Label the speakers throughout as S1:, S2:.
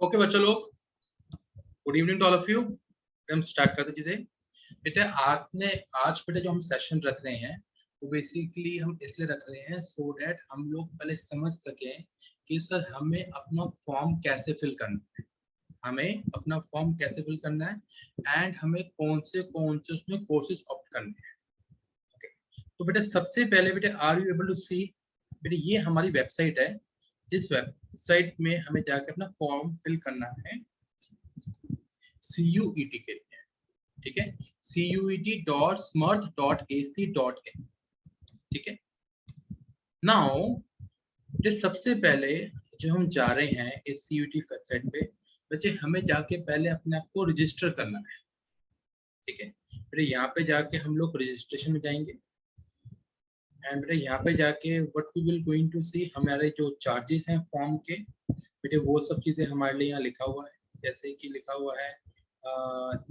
S1: Okay बच्चों लोग, good evening to all of you. हम स्टार्ट करते चीजें। बेटा आज बेटा जो हम सेशन रख रहे हैं वो बेसिकली हम इसलिए रख रहे हैं सो दैट हम लोग पहले समझ सकें कि सर हमें अपना फॉर्म कैसे फिल करना है, हमें अपना फॉर्म कैसे फिल करना है एंड हमें कौन से उसमें कोर्सेज ऑप्ट करने हैं। ओके, तो बेटा सबसे पहले बेटा आर यू एबल टू सी, बेटा ये हमारी वेबसाइट है। जिस वेबसाइट में हमें जाकर अपना फॉर्म फिल करना है CUET के लिए, ठीक है, CUET.smurth.ac.in, ठीक है। नाउ सबसे पहले जो हम जा रहे हैं इस CUET वेबसाइट पे, बच्चे हमें जाके पहले अपने आप को रजिस्टर करना है, ठीक है। फिर यहाँ पे जाके हम लोग रजिस्ट्रेशन में जाएंगे एंड बेटा यहाँ पे जाके what we will going to see हमारे जो चार्जेस हैं फॉर्म के, बेटे वो सब चीजें हमारे लिए यहाँ लिखा हुआ है। जैसे कि लिखा हुआ है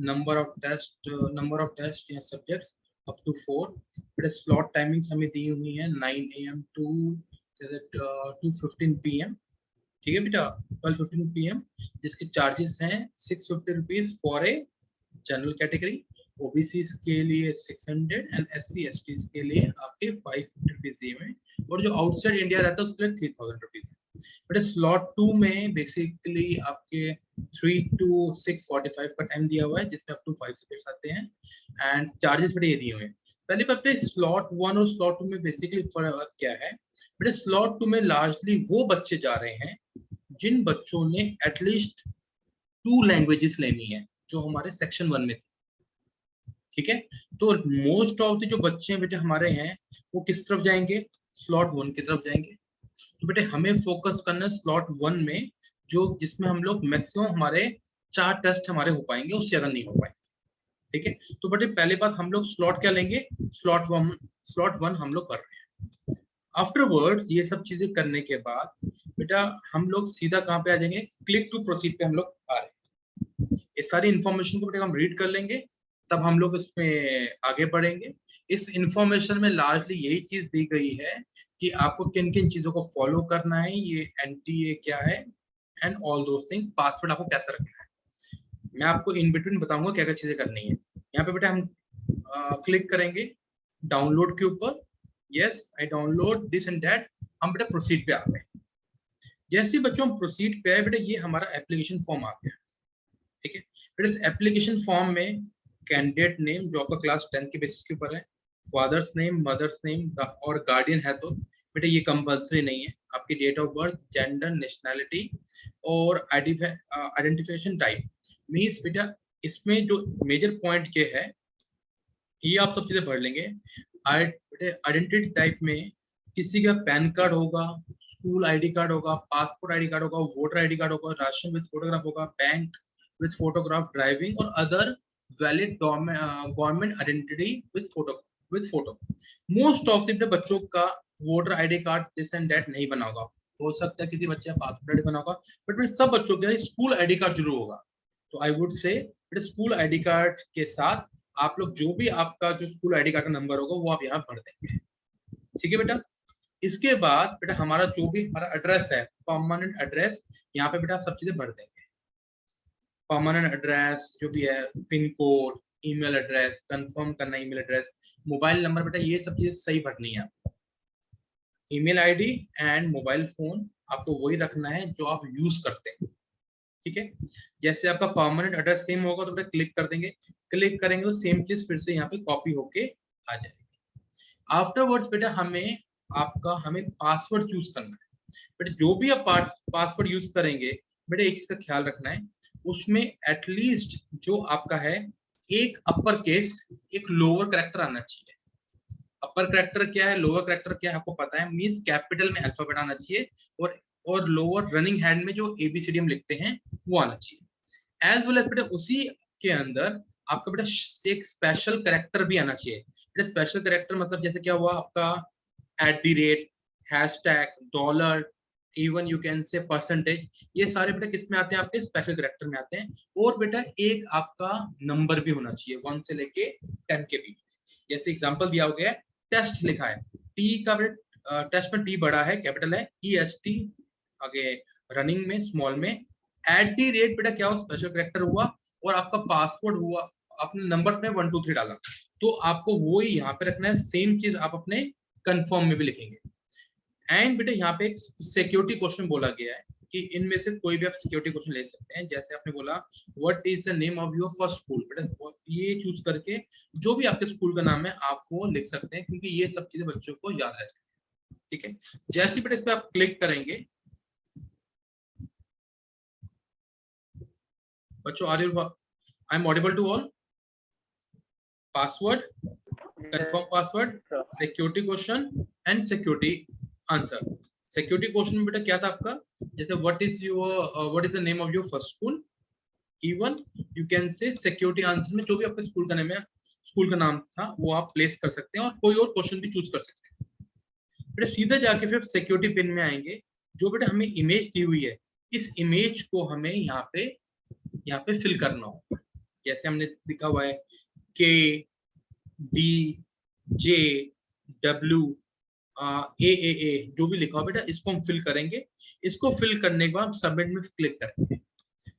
S1: नंबर ऑफ टेस्ट या सब्जेक्ट्स अप टू 4। बेटा स्लॉट टाइमिंग्स हमें दी हुई है 9 AM टू 2:15 PM, ठीक है बेटा, 12:15 PM, जिसके चार्जेस हैं 650 rupees for a general category, OBC के लिए 600 एंड SC/ST के लिए आपके 550 रुपीज में, और जो आउटसाइड इंडिया रहता है उसके लिए 3000 रुपीज। बट स्लॉट 2 में बेसिकली आपके 3 to 6:45 का टाइम दिया हुआ है, जिसमें अप टू 5 सब्जेक्ट्स आते हैं एंड चार्जेस बड़े ये दिए हुए हैं। पहले बात स्लॉट 1 और स्लॉट 2 में बेसिकली फर्क क्या है। बट स्लॉट 2 में लार्जली वो बच्चे जा रहे हैं जिन बच्चों ने एटलीस्ट 2 लैंग्वेजेस लेनी है जो हमारे सेक्शन 1 में थी, ठीक है। तो मोस्ट ऑफ द जो बच्चे बेटे हमारे हैं वो किस तरफ जाएंगे, स्लॉट 1 की तरफ जाएंगे। तो बेटे हमें फोकस करना है स्लॉट 1 में, जो जिसमें हम लोग मैक्सिमम हमारे 4 टेस्ट हमारे हो पाएंगे, उससे ज्यादा नहीं हो पाएंगे, ठीक है। तो बेटे पहले बात हम लोग स्लॉट क्या लेंगे, स्लॉट 1 हम लोग कर रहे हैं। आफ्टरवर्ड्स ये सब चीजें करने के बाद बेटा हम लोग सीधा कहाँ पे आ जाएंगे, क्लिक टू प्रोसीड पे हम लोग आ रहे हैं। ये सारी इंफॉर्मेशन को बेटा हम रीड कर लेंगे, तब हम लोग इसमें आगे बढ़ेंगे। इस इंफॉर्मेशन में लार्जली यही चीज दी गई है कि आपको किन किन चीजों को फॉलो करना है, ये NTA क्या है and all those thing, password आपको कैसे रखना है। मैं आपको इन बिटवीन बताऊंगा क्या क्या चीजें करनी है। यहाँ पे बेटा हम क्लिक करेंगे डाउनलोड के ऊपर, yes I download this and that, हम बेटा प्रोसीड पे आ गए। जैसे बच्चों हम प्रोसीड पे आए बेटा ये हमारा एप्लीकेशन फॉर्म आ गया, ठीक है। बेटा इस एप्लीकेशन फॉर्म में कैंडिडेट नेम जो आपका क्लास 10 के बेसिस के ऊपर है, फादर्स नेम, मदर्स नेम और गार्डियन है तो बेटा ये कंपल्सरी नहीं है, आपकी date of birth, gender, nationality और आइडेंटिफिकेशन टाइप मींस बेटा इसमें जो मेजर पॉइंट ये है ये आप सब चीजें भर लेंगे। आइडेंटिटी टाइप में किसी का पैन कार्ड होगा, स्कूल ID कार्ड होगा, पासपोर्ट ID कार्ड होगा, वोटर ID कार्ड होगा, राशन विद फोटोग्राफ होगा, बैंक विद फोटोग्राफ, ड्राइविंग और other valid government identity with photo. Most of the बच्चों का voter ID card this and that नहीं बना होगा, हो सकता है किसी बच्चे का पासपोर्ट ID बना होगा, बट सब बच्चों का स्कूल ID कार्ड जरूर होगा। तो I would say school ID card के साथ आप लोग जो भी आपका जो स्कूल ID कार्ड का नंबर होगा वो आप यहाँ भर देंगे, ठीक है बेटा। इसके बाद बेटा हमारा जो भी हमारा एड्रेस है, परमानेंट एड्रेस, यहाँ पे बेटा आप सब चीजें भर देंगे। परमानेंट एड्रेस जो भी है, pin code, email address, confirm करना ईमेल एड्रेस, मोबाइल नंबर, बेटा ये सब चीजें सही भरनी है। Email ID and mobile phone आपको वही रखना है जो आप यूज करते हैं, ठीक है। जैसे आपका परमानेंट एड्रेस सेम होगा तो बेटा क्लिक कर देंगे, क्लिक करेंगे तो सेम चीज फिर से यहाँ पे कॉपी होके आ जाएगी। आफ्टरवर्ड्स बेटा हमें पासवर्ड चूज करना है। बेटा जो भी आप पासवर्ड यूज करेंगे बेटा एक चीज का ख्याल रखना है, उसमें एटलीस्ट जो आपका है एक अपर केस एक लोअर कैरेक्टर आना चाहिए। अपर कैरेक्टर क्या है, लोअर कैरेक्टर क्या है आपको पता है, मींस कैपिटल में अल्फाबेट आना चाहिए और लोअर रनिंग हैंड में जो ABCD हम लिखते हैं वो आना चाहिए। एज वेल एज बेटा उसी के अंदर आपका बेटा एक स्पेशल कैरेक्टर भी आना चाहिए। बेटा स्पेशल कैरेक्टर मतलब जैसे क्या हुआ आपका @, hashtag, dollar, even you can say percentage, ये सारे बेटा किस में आते हैं, आपके स्पेशल कैरेक्टर में आते हैं। और बेटा एक आपका नंबर भी होना चाहिए 1 से लेके 10 के बीच। जैसे एग्जांपल दिया हो गया है, टेस्ट लिखा है, टी का बेटा टेस्ट में टी बड़ा है, कैपिटल है, EST आगे रनिंग में स्मॉल में, @ बेटा क्या हुआ, स्पेशल कैरेक्टर हुआ, और आपका पासवर्ड हुआ, आपने नंबर्स में 1 2 3 डाला, तो आपको वो ही यहाँ पे रखना है। सेम चीज आप अपने कंफर्म में भी लिखेंगे। एंड बेटा यहाँ पे एक सिक्योरिटी क्वेश्चन बोला गया है कि इनमें से कोई भी आप सिक्योरिटी क्वेश्चन ले सकते हैं। जैसे आपने बोला what is the name of your first school, बेटा ये चूज करके जो भी आपके स्कूल का नाम है आप वो लिख सकते हैं, क्योंकि ये सब चीजें बच्चों को याद रहती है। ठीक है, जैसे बेटा इस पे आप क्लिक करेंगे, बच्चों are you, I am audible to all? Password, confirm password, security question and security answer. Security question बेटा क्या था आपका, जैसे what is the name of your first school, even you can say security answer में जो भी आपके school का नाम है, स्कूल का नाम था वो आप प्लेस कर सकते हैं, और कोई और क्वेश्चन भी चूज कर सकते हैं। बेटा सीधे जाके फिर सिक्योरिटी पिन में आएंगे, जो बेटा हमें इमेज दी हुई है, इस इमेज को हमें यहाँ पे फिल करना होगा। जैसे हमने लिखा हुआ है KDJW AAA, जो भी लिखा हो बेटा इसको हम फिल करेंगे। इसको फिल करने के बाद सबमिट में क्लिक करेंगे।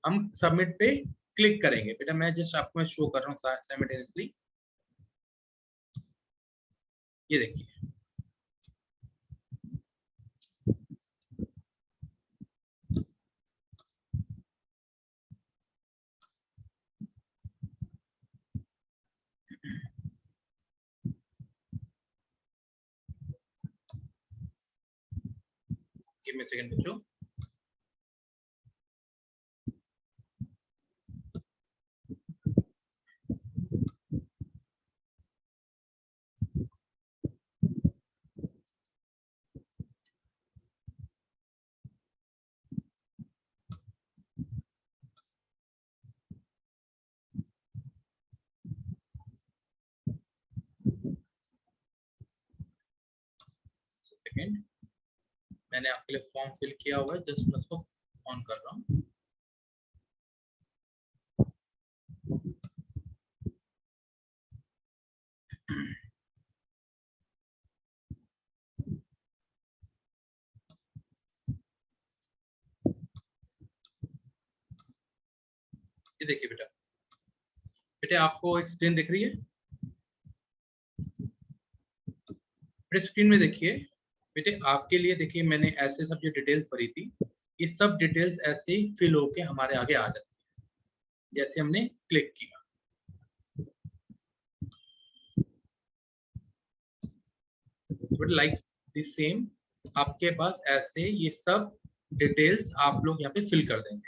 S1: हम सबमिट पे क्लिक करेंगे बेटा, मैं जस्ट आपको शो कर रहा हूँ साइमल्टेनियसली। ये देखिए, गिव मी सेकंड बच्चों। सेकंड, मैंने आपके लिए फॉर्म फिल किया हुआ है, जस्ट मैं उसको ऑन कर रहा हूँ। ये देखिए बेटा आपको एक स्क्रीन दिख रही है, बेटा स्क्रीन में देखिए बेटे, आपके लिए देखिए मैंने ऐसे सब जो डिटेल्स भरी थी, ये सब डिटेल्स ऐसे ही फिल होके हमारे आगे आ जाती है जैसे हमने क्लिक किया। बट लाइक द सेम आपके पास ऐसे ये सब डिटेल्स आप लोग यहाँ पे फिल कर देंगे।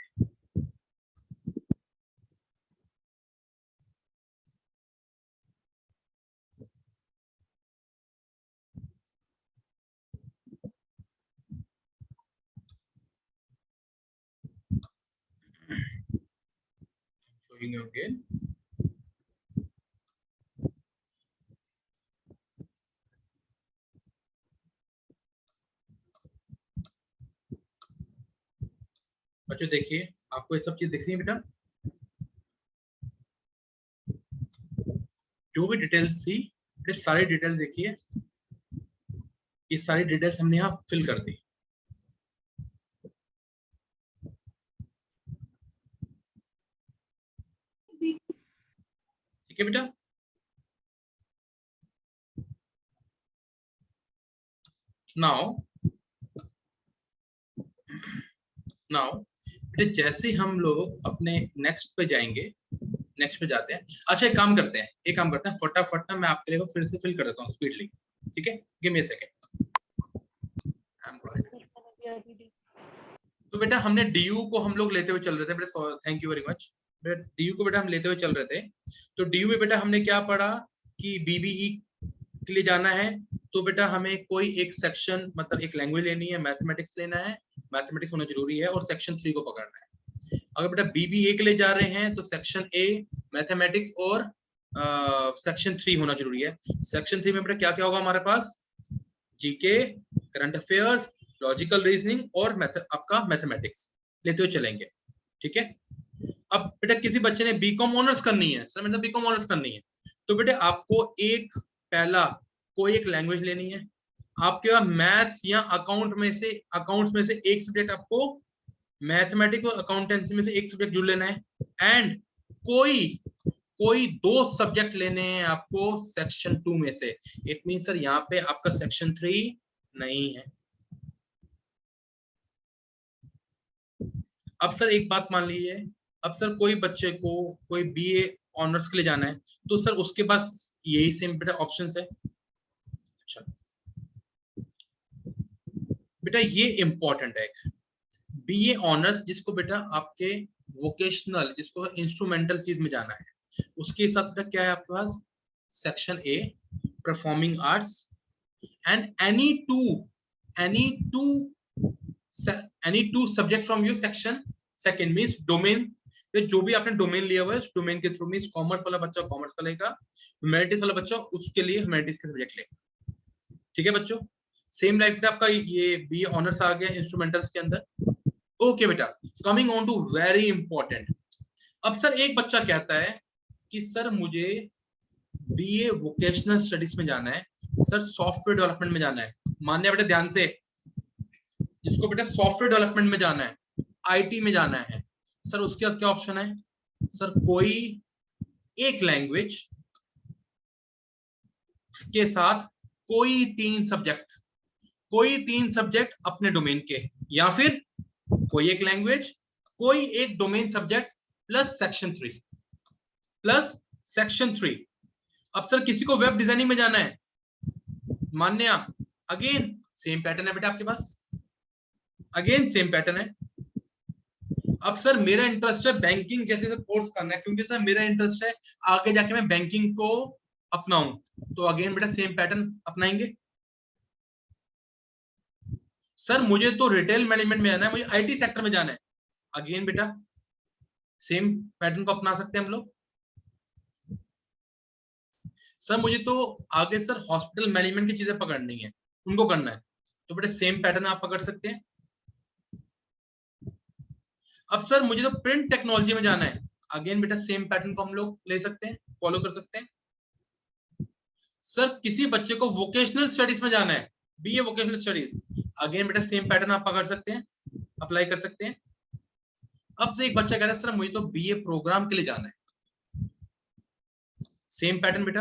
S1: showing you again. बच्चों देखिए आपको ये सब चीज दिख रही है बेटा, जो भी डिटेल्स थी ये सारी डिटेल्स देखिए, ये सारी डिटेल्स हमने यहाँ फिल कर दी। ठीक है बेटा, नाउ बेटा जैसे हम लोग अपने नेक्स्ट पे जाएंगे, नेक्स्ट पे जाते हैं। अच्छा एक काम करते हैं फटाफट ना मैं आपके लिए फिर से फिल कर देता हूँ स्पीडली। ठीक है, गिव मी अ सेकंड। तो बेटा हमने डीयू को हम लोग लेते हुए चल रहे थे बेटा, थैंक यू वेरी मच बेटा। डीयू को बेटा हम लेते हुए चल रहे थे, तो डीयू में बेटा हमने क्या पढ़ा कि बीबीई के लिए जाना है तो बेटा हमें कोई एक सेक्शन, मतलब एक लैंग्वेज लेनी है, मैथमेटिक्स लेना है, मैथमेटिक्स होना जरूरी है, और सेक्शन 3 को पकड़ना है। अगर बेटा बीबीए के लिए जा रहे हैं तो सेक्शन ए मैथमेटिक्स और सेक्शन 3 होना जरूरी है। सेक्शन 3 में बेटा क्या क्या होगा हमारे पास, GK, current affairs, logical reasoning और आपका मैथमेटिक्स लेते हुए चलेंगे। ठीक है, अब बेटा किसी बच्चे ने बीकॉम ऑनर्स करनी है, सर मतलब बीकॉम ऑनर्स करनी है, तो बेटा आपको एक पहला कोई एक लैंग्वेज लेनी है, आपके पास मैथ्स या अकाउंट्स में से एक सब्जेक्ट आपको मैथमेटिक्स और अकाउंटेंसी में से एक सब्जेक्ट जुड़ लेना है, एंड कोई 2 सब्जेक्ट लेने हैं आपको सेक्शन 2 में से। इट मीन सर यहाँ पे आपका सेक्शन 3 नहीं है। अब सर एक बात मान लीजिए, अब सर कोई बच्चे को कोई बीए ऑनर्स के लिए जाना है, तो सर उसके पास यही सेम बेटा ऑप्शन है। अच्छा बेटा ये इंपॉर्टेंट है, बीए ऑनर्स जिसको बेटा आपके वोकेशनल, जिसको इंस्ट्रूमेंटल चीज में जाना है, उसके साथ बेटा क्या है आपके पास, section A performing arts, and any two subject from your section second, means domain, जो भी आपने डोमेन लिया हुआ है, डोमेन के थ्रू, मींस कॉमर्स वाला बच्चा कॉमर्स का लेगा, ह्यूमैनिटीज वाला बच्चा उसके लिए ह्यूमैनिटीज के सब्जेक्ट लेगा। ठीक है बच्चों, सेम लाइक आपका ये बीए ऑनर्स आ गया इंस्ट्रूमेंटल्स के अंदर। ओके बेटा, coming on to very important. अब सर एक बच्चा कहता है कि सर मुझे बीए वोकेशनल स्टडीज में जाना है, सर सॉफ्टवेयर डेवलपमेंट में जाना है। मान्य बेटा ध्यान से, जिसको बेटा सॉफ्टवेयर डेवलपमेंट में जाना है, आईटी में जाना है, सर उसके बाद क्या ऑप्शन है, सर कोई एक लैंग्वेज के साथ कोई 3 सब्जेक्ट अपने डोमेन के, या फिर कोई एक लैंग्वेज, कोई एक डोमेन सब्जेक्ट प्लस सेक्शन 3। अब सर किसी को वेब डिजाइनिंग में जाना है, मान्या अगेन सेम पैटर्न है बेटा आपके पास, अगेन सेम पैटर्न है। अब सर मेरा इंटरेस्ट है बैंकिंग जैसे सर कोर्स करना है, क्योंकि सर मेरा इंटरेस्ट है आगे जाके मैं बैंकिंग को अपनाऊं, तो अगेन बेटा सेम पैटर्न अपनाएंगे। सर मुझे तो रिटेल मैनेजमेंट में जाना है, मुझे आईटी सेक्टर में जाना है, अगेन बेटा सेम पैटर्न को अपना सकते हैं हम लोग। सर मुझे तो आगे सर हॉस्पिटल मैनेजमेंट की चीजें पकड़नी है, उनको करना है, तो बेटा सेम पैटर्न आप पकड़ सकते हैं। अब सर मुझे तो प्रिंट टेक्नोलॉजी में जाना है, अगेन बेटा सेम पैटर्न को हम लोग ले सकते हैं, फॉलो कर सकते हैं। सर किसी बच्चे को वोकेशनल स्टडीज में जाना है, बीए वोकेशनल स्टडीज, अगेन बेटा सेम पैटर्न आप पकड़ सकते हैं, अप्लाई कर सकते हैं। अब से एक बच्चा कह रहा है सर मुझे तो बीए प्रोग्राम के लिए जाना है, सेम पैटर्न बेटा।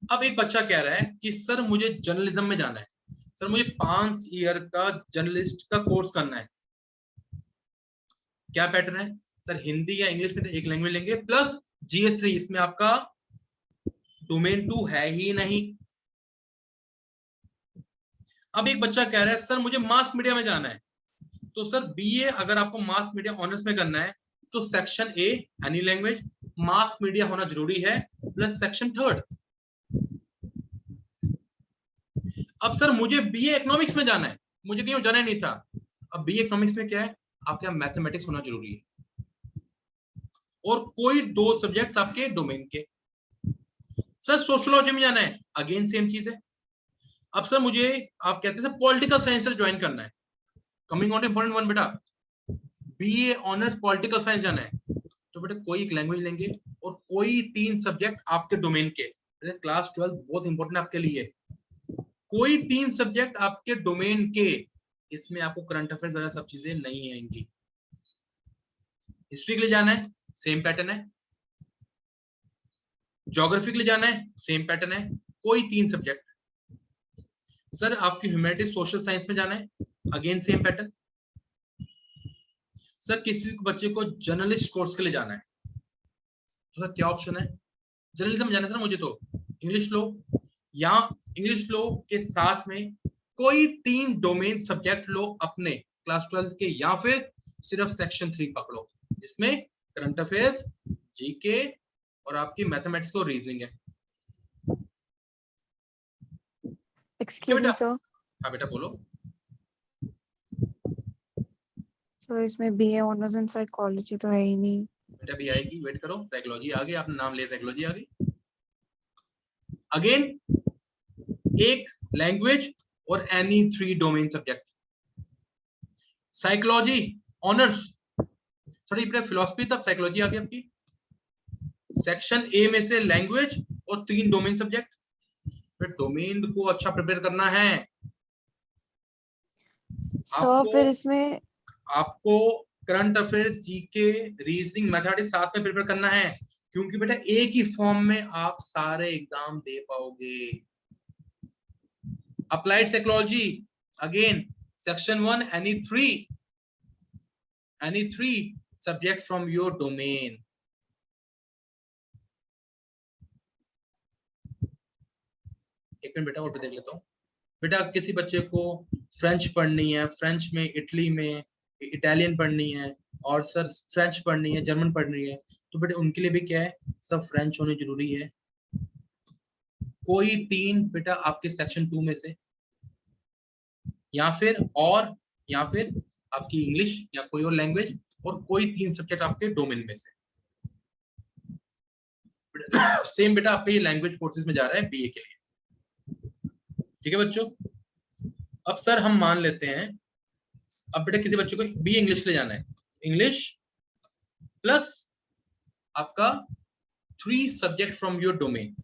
S1: अब एक बच्चा कह रहा है कि सर मुझे जर्नलिज्म में जाना है, सर मुझे 5 ईयर का जर्नलिस्ट का कोर्स करना है, क्या पैटर्न है सर, हिंदी या इंग्लिश में एक लैंग्वेज लेंगे प्लस GS3, इसमें आपका डोमेन 2 है ही नहीं। अब एक बच्चा कह रहा है सर मुझे मास मीडिया में जाना है, तो सर बीए अगर आपको मास मीडिया ऑनर्स में करना है तो section A any language, mass media होना जरूरी है, प्लस सेक्शन 3। अब सर मुझे बीए इकोनॉमिक्स में जाना है, मुझे कहीं जाना नहीं था, अब बीए इकोनॉमिक्स में क्या है, आपके यहाँ मैथमेटिक्स होना जरूरी है, और कोई 2 सब्जेक्ट आपके डोमेन के। सर सोशियोलॉजी में जाना है, अगेन सेम चीज है। अब सर मुझे आप कहते थे पॉलिटिकल साइंस से ज्वाइन करना है, कमिंग ऑन इंपॉर्टेंट वन बेटा, बीए ऑनर्स पॉलिटिकल साइंस जाना है, तो बेटा कोई एक लैंग्वेज लेंगे और कोई 3 सब्जेक्ट आपके डोमेन के, क्लास 12 बहुत इंपॉर्टेंट आपके लिए, कोई 3 सब्जेक्ट आपके डोमेन के, इसमें आपको करंट अफेयर्स वगैरह सब चीजें नहीं आएंगी। हिस्ट्री के लिए जाना है, सेम पैटर्न है। ज्योग्राफी के लिए जाना है, सेम पैटर्न है, कोई 3 सब्जेक्ट। सर आपकी ह्यूमैनिटीज सोशल साइंस में जाना है, अगेन सेम पैटर्न। सर किसी बच्चे को जर्नलिस्ट कोर्स के लिए जाना है, तो सर क्या ऑप्शन है, जर्नलिज्म जाना था मुझे, तो इंग्लिश लो, या इंग्लिश लो के साथ में कोई 3 डोमेन सब्जेक्ट लो अपने क्लास 12 के, या फिर सिर्फ सेक्शन 3 पकड़ो, जिसमें करंट अफेयर्स, जीके और आपकी मैथमेटिक्स और रीजनिंग है।
S2: Excuse me sir.
S1: हाँ बेटा बोलो।
S2: सर इसमें बीए ऑनर्स इन साइकोलॉजी तो है ही नहीं।
S1: बेटा भी आएगी, वेट करो, साइकोलॉजी आ गई, आपने नाम लिया साइकोलॉजी आ गई। अगेन एक लैंग्वेज और any 3 domain subject. Psychology honours, sorry बेटा फिलॉसफी तब साइकोलॉजी आ गई आपकी, सेक्शन ए में से लैंग्वेज और 3 डोमेन सब्जेक्ट। डोमेन को अच्छा प्रिपेयर करना है,
S2: तो फिर इसमें
S1: आपको current affairs, GK, reasoning, mathematics साथ में प्रिपेयर करना है, क्योंकि बेटा एक ही फॉर्म में आप सारे एग्जाम दे पाओगे। Applied psychology, again section 1, any three subject from your domain. एक मिनट बेटा और भी देख लेता हूँ। बेटा किसी बच्चे को फ्रेंच पढ़नी है, फ्रेंच में इटली में इटालियन पढ़नी है, और सर फ्रेंच पढ़नी है, जर्मन पढ़नी है, तो बेटा उनके लिए भी क्या है, सब फ्रेंच होने जरूरी है। कोई तीन बेटा आपके सेक्शन 2 में से, या फिर आपकी इंग्लिश या कोई और लैंग्वेज, और कोई 3 सब्जेक्ट आपके डोमेन में से। सेम बेटा आपके ये लैंग्वेज कोर्सेज में जा रहा है बीए के लिए। ठीक है बच्चों, अब सर हम मान लेते हैं, अब बेटा किसी बच्चे को बीए इंग्लिश ले जाना है, इंग्लिश प्लस आपका 3 सब्जेक्ट फ्रॉम योर डोमेन।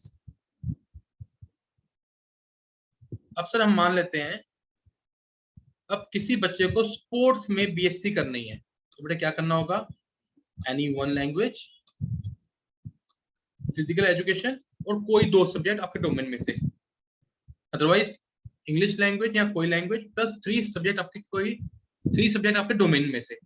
S1: अब सर हम मान लेते हैं, अब किसी बच्चे को स्पोर्ट्स में बीएससी करनी है, तो बेटा क्या करना होगा, any one language, physical education, और कोई 2 सब्जेक्ट आपके डोमेन में से, अदरवाइज इंग्लिश लैंग्वेज या कोई लैंग्वेज प्लस 3 सब्जेक्ट आपके डोमेन में से।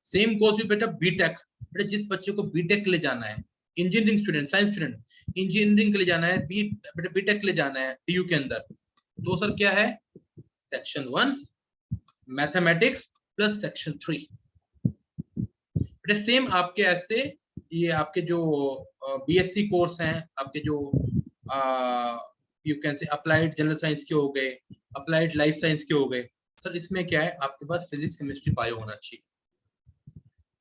S1: सेम गोज भी बेटा बीटेक, बेटा जिस बच्चे को बीटेक के लिए जाना है, engineering student, science student, engineering के लिए जाना है, बेटा बीटेक के लिए जाना है डीयू के अंदर, तो सर क्या है, सेक्शन 1 मैथमेटिक्स प्लस सेक्शन 3। बेटा सेम आपके ऐसे ये आपके जो बीएससी कोर्स हैं, आपके जो you can say applied general science के हो गए, अप्लाइड लाइफ साइंस के हो गए, सर इसमें क्या है, आपके पास फिजिक्स, केमिस्ट्री, बायो होना चाहिए।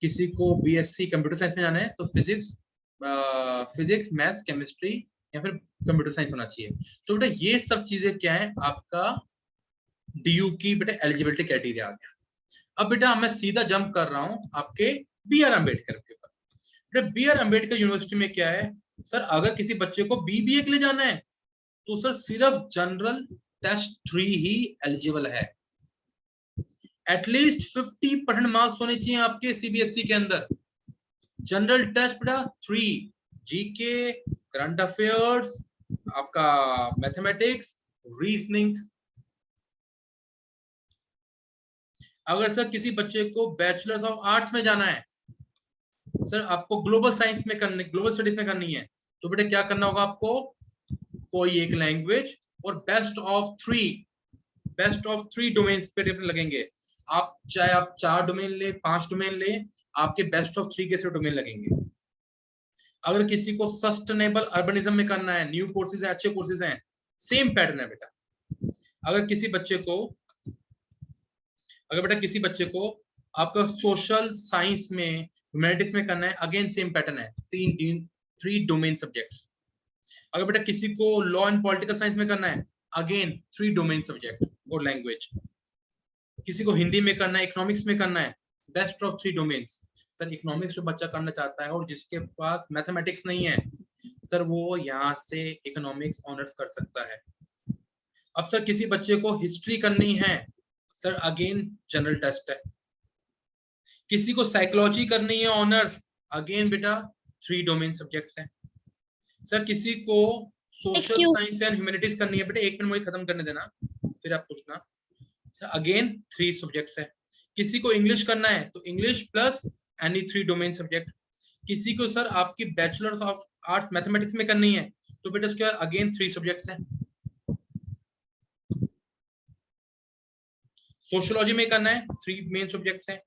S1: किसी को बीएससी कंप्यूटर साइंस में जाना है तो फिजिक्स, मैथ्स, केमिस्ट्री या फिर कंप्यूटर साइंस होना चाहिए। तो बेटा ये सब चीजें क्या है, आपका डीयू की बेटा एलिजिबिलिटी क्राइटेरिया आ गया। अब बेटा मैं सीधा जंप कर रहा हूं आपके बीआर अम्बेडकर के ऊपर। बेटा बीआर अम्बेडकर यूनिवर्सिटी में क्या है, सर अगर किसी बच्चे को बीबीए के लिए जाना है तो सर सिर्फ जनरल टेस्ट 3 ही एलिजिबल है। एटलीस्ट 50% मार्क्स होने चाहिए आपके सीबीएसई के अंदर। जनरल टेस्ट बेटा 3, जीके, करंट अफेयर्स, आपका मैथमेटिक्स, रीजनिंग। अगर सर किसी बच्चे को बैचलर्स ऑफ आर्ट्स में जाना है, सर आपको ग्लोबल साइंस में करनी, ग्लोबल स्टडीज में करनी है, तो बेटा क्या करना होगा आपको, कोई एक लैंग्वेज और बेस्ट ऑफ 3 डोमेन्स पे लगेंगे। आप चाहे आप 4 डोमेन ले, 5 डोमेन ले, आपके बेस्ट ऑफ 3 के से डोमेन लगेंगे। अगर किसी को सस्टेनेबल अर्बनिज्म में करना है, न्यू कोर्सेज है, अच्छे कोर्सेज हैं, सेम पैटर्न है बेटा। अगर किसी बच्चे को आपका सोशल साइंस में, ह्यूमैनिटीज में करना है, अगेन सेम पैटर्न है, 3 डोमेन सब्जेक्ट्स। अगर बेटा किसी को लॉ एंड पॉलिटिकल साइंस में करना है, अगेन 3 डोमेन सब्जेक्ट और लैंग्वेज। किसी को हिंदी में करना है, इकोनॉमिक्स में करना है, best of 3 domains. Sir economics जो बच्चा करना चाहता है और जिसके पास मैथमेटिक्स नहीं है, सर वो यहाँ से इकोनॉमिक्स ऑनर्स कर सकता है। अब सर किसी बच्चे को हिस्ट्री करनी है, सर अगेन जनरल टेस्ट है। किसी को साइकोलॉजी करनी है ऑनर्स, अगेन बेटा 3 डोमेन सब्जेक्ट्स हैं। सर किसी को सोशल साइंस एंड ह्यूमैनिटीज करनी है, बेटा एक मिनट मुझे खत्म करने देना फिर आप पूछना। सर अगेन 3 सब्जेक्ट्स हैं। किसी को इंग्लिश करना है तो English plus any 3 domain subject. किसी को सर आपकी बैचलर्स ऑफ आर्ट्स मैथमेटिक्स में करनी है, तो बेटा उसके अगेन 3 सब्जेक्ट्स हैं। सोशियोलॉजी में करना है, 3 मेन सब्जेक्ट्स हैं।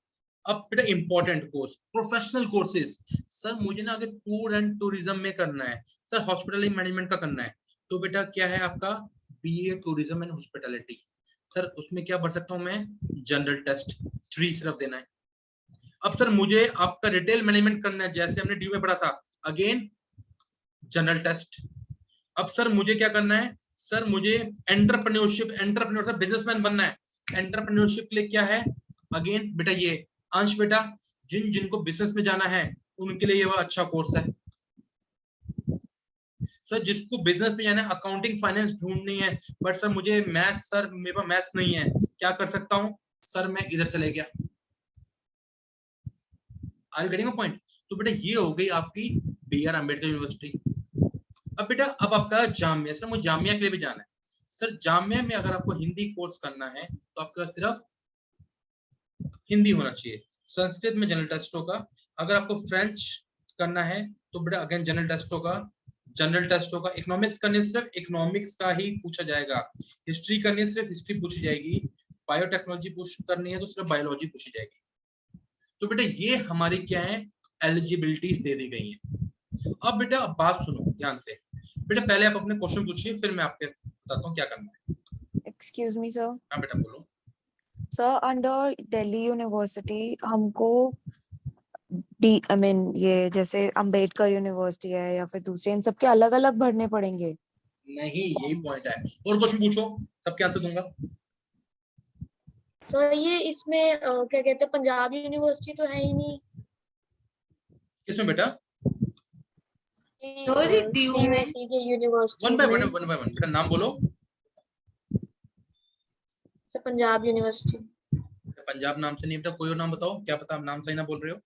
S1: अब बेटा important course, professional courses. Sir मुझे ना अगर टूर एंड टूरिज्म में करना है, सर हॉस्पिटल मैनेजमेंट का करना है, तो बेटा क्या है आपका BA tourism and hospitality. Sir उसमें क्या भर सकता हूं मैं, जनरल टेस्ट 3 सिर्फ देना है। अब सर मुझे आपका रिटेल मैनेजमेंट करना है, जैसे हमने ड्यू में पढ़ा था, अगेन जनरल टेस्ट। अब सर मुझे क्या करना है, सर मुझे एंटरप्रेन्योरशिप बिजनेसमैन बनना है। एंटरप्रेन्योरशिप के लिए क्या है, अगेन बेटा ये अंश, बेटा जिनको बिजनेस में जाना है उनके लिए ये वो अच्छा कोर्स है। सर जिसको बिजनेस में जाना है, अकाउंटिंग फाइनेंस ढूंढनी है, बट सर मुझे मैथ्स, सर मेरे पास मैथ्स नहीं है, क्या कर सकता हूँ, सर मैं इधर चले गया। Are you getting a point? तो बेटा ये हो गई आपकी बी आर अम्बेडकर यूनिवर्सिटी। अब बेटा अब आपका जामिया, सर मुझे जामिया के लिए भी जाना है। सर जामिया में अगर आपको हिंदी कोर्स करना है तो आपका सिर्फ हिंदी होना चाहिए। संस्कृत में जनरल टेस्ट होगा। अगर आपको फ्रेंच करना है तो बेटा अगेन जनरल टेस्ट होगा, जनरल टेस्ट होगा। इकोनॉमिक्स करने से सिर्फ इकोनॉमिक्स का ही पूछा जाएगा। हिस्ट्री करनी है सिर्फ हिस्ट्री पूछी जाएगी। बायोटेक्नोलॉजी करनी है तो सिर्फ बायोलॉजी पूछी जाएगी। तो बेटा ये हमारी क्या है, एलिजिबिलिटीज दे दी गई है। अब बेटा बात सुनो ध्यान से। बेटा पहले आप अपने क्वेश्चन पूछिए, फिर मैं आपको बताता हूँ क्या करना है।
S2: Excuse me, sir.
S1: हाँ बेटा बोलो।
S2: Sir, under Delhi University हमको ये जैसे अंबेडकर यूनिवर्सिटी है या फिर दूसरे, इन सबके अलग अलग भरने पड़ेंगे?
S1: नहीं, यही पॉइंट है। और क्वेश्चन पूछो, सबके आंसर दूंगा।
S3: सर ये इसमें क्या कहते हैं, पंजाब यूनिवर्सिटी तो है ही नहीं।
S1: किसमें बेटा?
S3: सीयूईटी के यूनिवर्सिटी
S1: वन बाय वन बेटा नाम बोलो।
S3: Sir Punjab university.
S1: पंजाब नाम से नहीं बेटा, कोई और नाम बताओ, क्या पता आप नाम सही ना बोल रहे हो।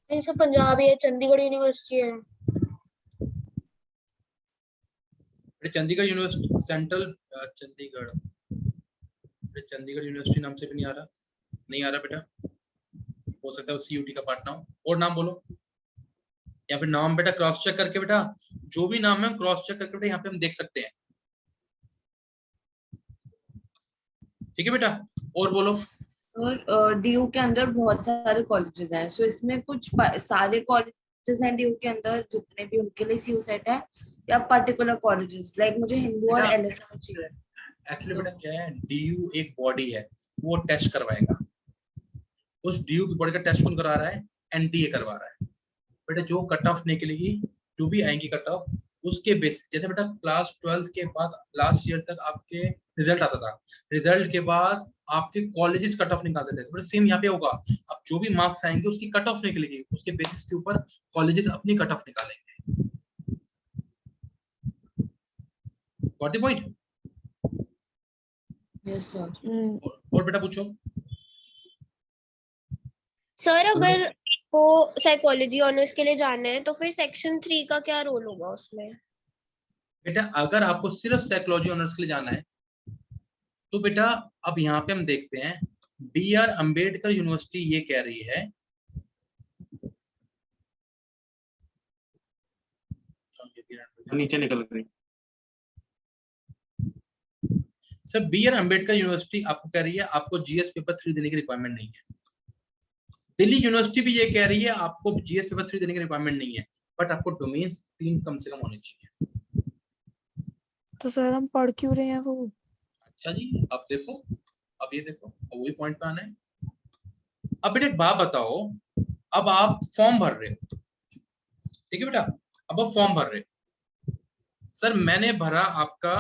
S3: नहीं सर पंजाब है, चंडीगढ़ यूनिवर्सिटी है।
S1: बेटा Chandigarh university central Chandigarh, Chandigarh university नाम से भी नहीं आ रहा, नहीं आ रहा बेटा। हो सकता है सीयूटी का पार्ट ना हो। और नाम बोलो, या फिर नाम बेटा क्रॉस चेक करके, बेटा जो भी नाम है क्रॉस चेक करके बेटा यहाँ पे हम देख सकते हैं। ठीक है बेटा, और बोलो।
S4: और डीयू के अंदर बहुत सारे कॉलेजेस हैं, सो इसमें कुछ सारे कॉलेजेस हैं डीयू के अंदर जितने भी, उनके लिए सीयू सेट है या पर्टिकुलर कॉलेजेस? लाइक मुझे हिंदू और एलएसआई चाहिए।
S1: एक्चुअली बेटा क्या है, डीयू एक बॉडी है, वो टेस्ट करवाएगा। उस डीयू की बॉडी का टेस्ट कौन करा रहा है? एनटीए करवा रहा है। बेटा जो कट ऑफ निकलेगी, जो भी आएंगी कट ऑफ, उसके बेसिस, जैसे बेटा क्लास 12 के बाद लास्ट ईयर तक आपके रिजल्ट आता था, रिजल्ट के बाद आपके कॉलेजेस कट ऑफ निकालते थे, तो सेम यहाँ पे होगा। अब जो भी मार्क्स आएंगे उसकी कट ऑफ निकलेगी, उसके बेसिस के ऊपर कॉलेजेस अपनी कट ऑफ निकालेंगे। Got the point?
S4: Yes sir.
S1: और बेटा पूछो।
S3: सर अगर को साइकोलॉजी ऑनर्स के लिए जाना है तो फिर सेक्शन 3 का क्या रोल होगा उसमें?
S1: बेटा अगर आपको सिर्फ साइकोलॉजी ऑनर्स के लिए जाना है तो बेटा अब यहाँ पे हम देखते हैं, बी आर अम्बेडकर यूनिवर्सिटी ये कह रही है,
S5: नीचे निकल गई
S1: sir. B R Ambedkar university आपको कह रही है आपको जीएस पेपर 3 देने की रिक्वायरमेंट नहीं है। दिल्ली यूनिवर्सिटी भी ये कह रही है आपको जीएस पेपर 3 देने की रिक्वायरमेंट नहीं है, बट आपको डोमेन्स 3 कम से कम होने चाहिए।
S2: तो सर हम पढ़ क्यों रहे हैं वो? अच्छा
S1: जी, अब देखो, अब ये देखो, अब वही पॉइंट पे आना है। अब बेटा एक बात बताओ, अब आप फॉर्म भर रहे हो, ठीक है बेटा, अब आप फॉर्म भर रहे हो। सर मैंने भरा आपका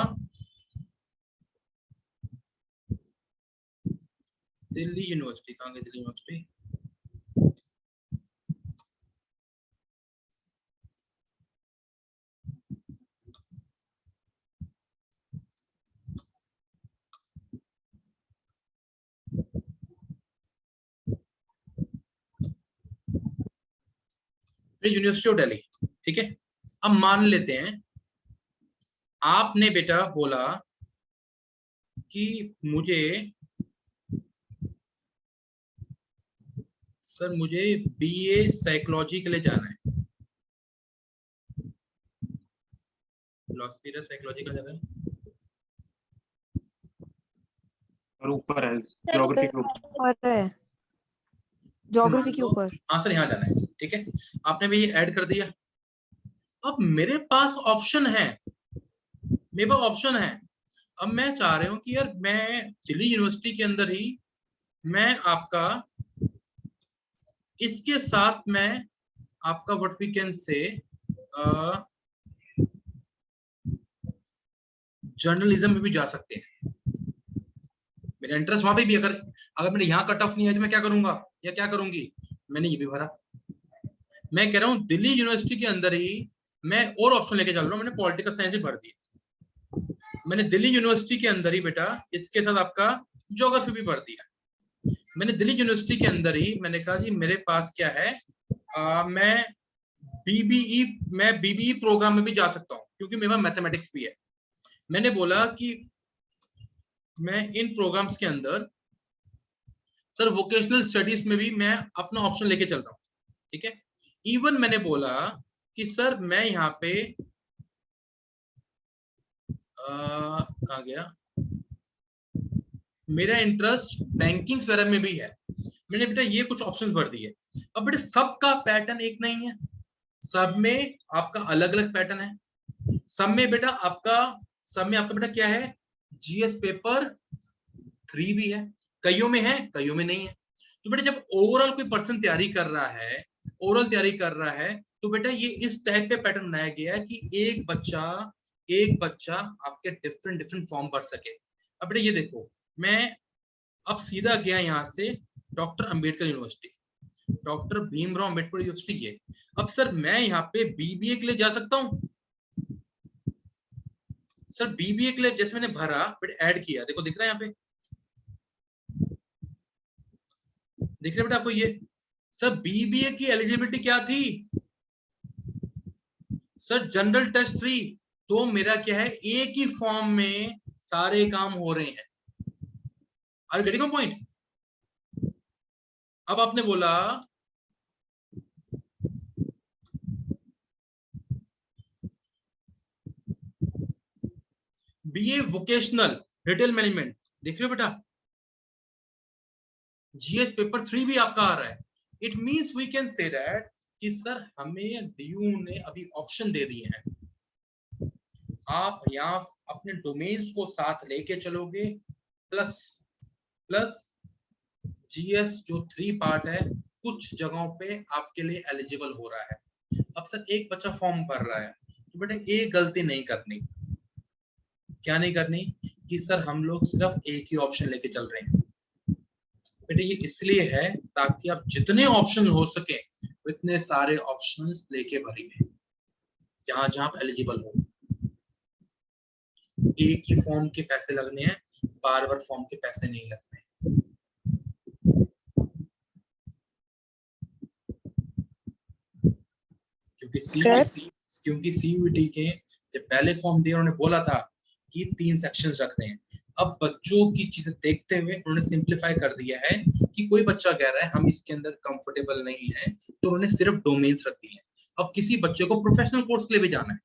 S1: दिल्ली यूनिवर्सिटी, कहाँ गई Delhi university? University of Delhi, ठीक है। अब मान लेते हैं आपने बेटा बोला कि मुझे सर मुझे बीए साइकोलॉजी के लिए जाना है। फिलोसफी साइकोलॉजी का जगह
S5: और ऊपर है ज्योग्राफी के ऊपर
S2: है, ज्योग्राफी के ऊपर।
S1: हाँ सर यहाँ जाना है, ठीक है। आपने भी ये ऐड कर दिया। अब मेरे पास ऑप्शन है, मेरे पास ऑप्शन है। अब मैं चाह रहा हूँ कि यार मैं दिल्ली यूनिवर्सिटी के अंदर ही मैं आपका इसके साथ मैं आपका what we can say journalism में भी जा सकते हैं। मेरा इंटरेस्ट वहां पे भी, अगर मेरे यहाँ कट ऑफ नहीं है तो मैं क्या करूंगा या क्या करूंगी, मैंने ये भी भरा। मैं कह रहा हूँ दिल्ली यूनिवर्सिटी के अंदर ही मैं और ऑप्शन लेके चल रहा हूँ। मैंने पॉलिटिकल साइंस भी भर दिया। मैंने दिल्ली यूनिवर्सिटी के अंदर ही बेटा इसके साथ आपका ज्योग्राफी भी भर दिया। मैंने दिल्ली यूनिवर्सिटी के अंदर ही मैंने कहा जी मेरे पास क्या है, मैं बीबीई प्रोग्राम में भी जा सकता हूँ क्योंकि मेरे पास मैथमेटिक्स भी है। मैंने बोला कि मैं इन प्रोग्राम्स के अंदर सर वोकेशनल स्टडीज में भी मैं अपना ऑप्शन लेके चल रहा हूँ, ठीक है। इवन मैंने बोला कि सर मैं यहाँ पे कहाँ गया, मेरा इंटरेस्ट बैंकिंग वगैरह में भी है। मैंने बेटा ये कुछ ऑप्शंस भर दिए। अब बेटा सबका पैटर्न एक नहीं है, सब में आपका अलग अलग पैटर्न है। सब में आपका बेटा क्या है, जीएस पेपर 3 भी है, कईयों में है कईयों में नहीं है। तो बेटा जब ओवरऑल कोई पर्सन तैयारी कर रहा है तो बेटा ये इस टाइप पे पैटर्न बनाया गया है कि एक बच्चा आपके डिफरेंट फॉर्म भर सके। अब बेटा ये देखो, मैं अब सीधा गया यहाँ से doctor Ambedkar university, doctor Bhimrao Ambedkar university ये। अब सर मैं यहाँ पे बीबीए के लिए जा सकता हूँ? सर बीबीए के लिए जैसे मैंने भरा बट ऐड किया, देखो दिख रहा है यहाँ पे, दिख रहा है बेटा आपको ये। सर बीबीए की एलिजिबिलिटी क्या थी सर, जनरल टेस्ट 3। तो मेरा क्या है, एक ही फॉर्म में सारे काम हो रहे हैं। Are getting point? अब आपने बोला बीए वोकेशनल रिटेल मैनेजमेंट, देख रहे हो बेटा, जीएस पेपर 3 भी आपका आ रहा है। It means we can say that कि सर हमें डीयू ने अभी ऑप्शन दे दिए हैं, आप यहाँ अपने डोमेन्स को साथ लेके चलोगे, प्लस जीएस जो 3 पार्ट है कुछ जगहों पे आपके लिए एलिजिबल हो रहा है। अब सर एक बच्चा फॉर्म भर रहा है तो बेटा एक गलती नहीं करनी। क्या नहीं करनी? कि सर हम लोग सिर्फ एक ही ऑप्शन लेके चल रहे हैं। बेटा ये इसलिए है ताकि आप जितने ऑप्शन हो सके उतने सारे ऑप्शंस लेके भरिए जहां जहां आप एलिजिबल हो। एक ही फॉर्म के पैसे लगने हैं, बार बार फॉर्म के पैसे नहीं लगने। क्योंकि सीयूईटी के जब पहले फॉर्म दिए उन्होंने बोला था कि 3 सेक्शंस रखने हैं। अब बच्चों की चीजें देखते हुए उन्होंने सिंप्लीफाई कर दिया है कि कोई बच्चा कह रहा है हम इसके अंदर कंफर्टेबल नहीं है तो उन्होंने सिर्फ डोमेन्स रख दिए हैं। अब किसी बच्चे को प्रोफेशनल कोर्स के लिए भी जाना है,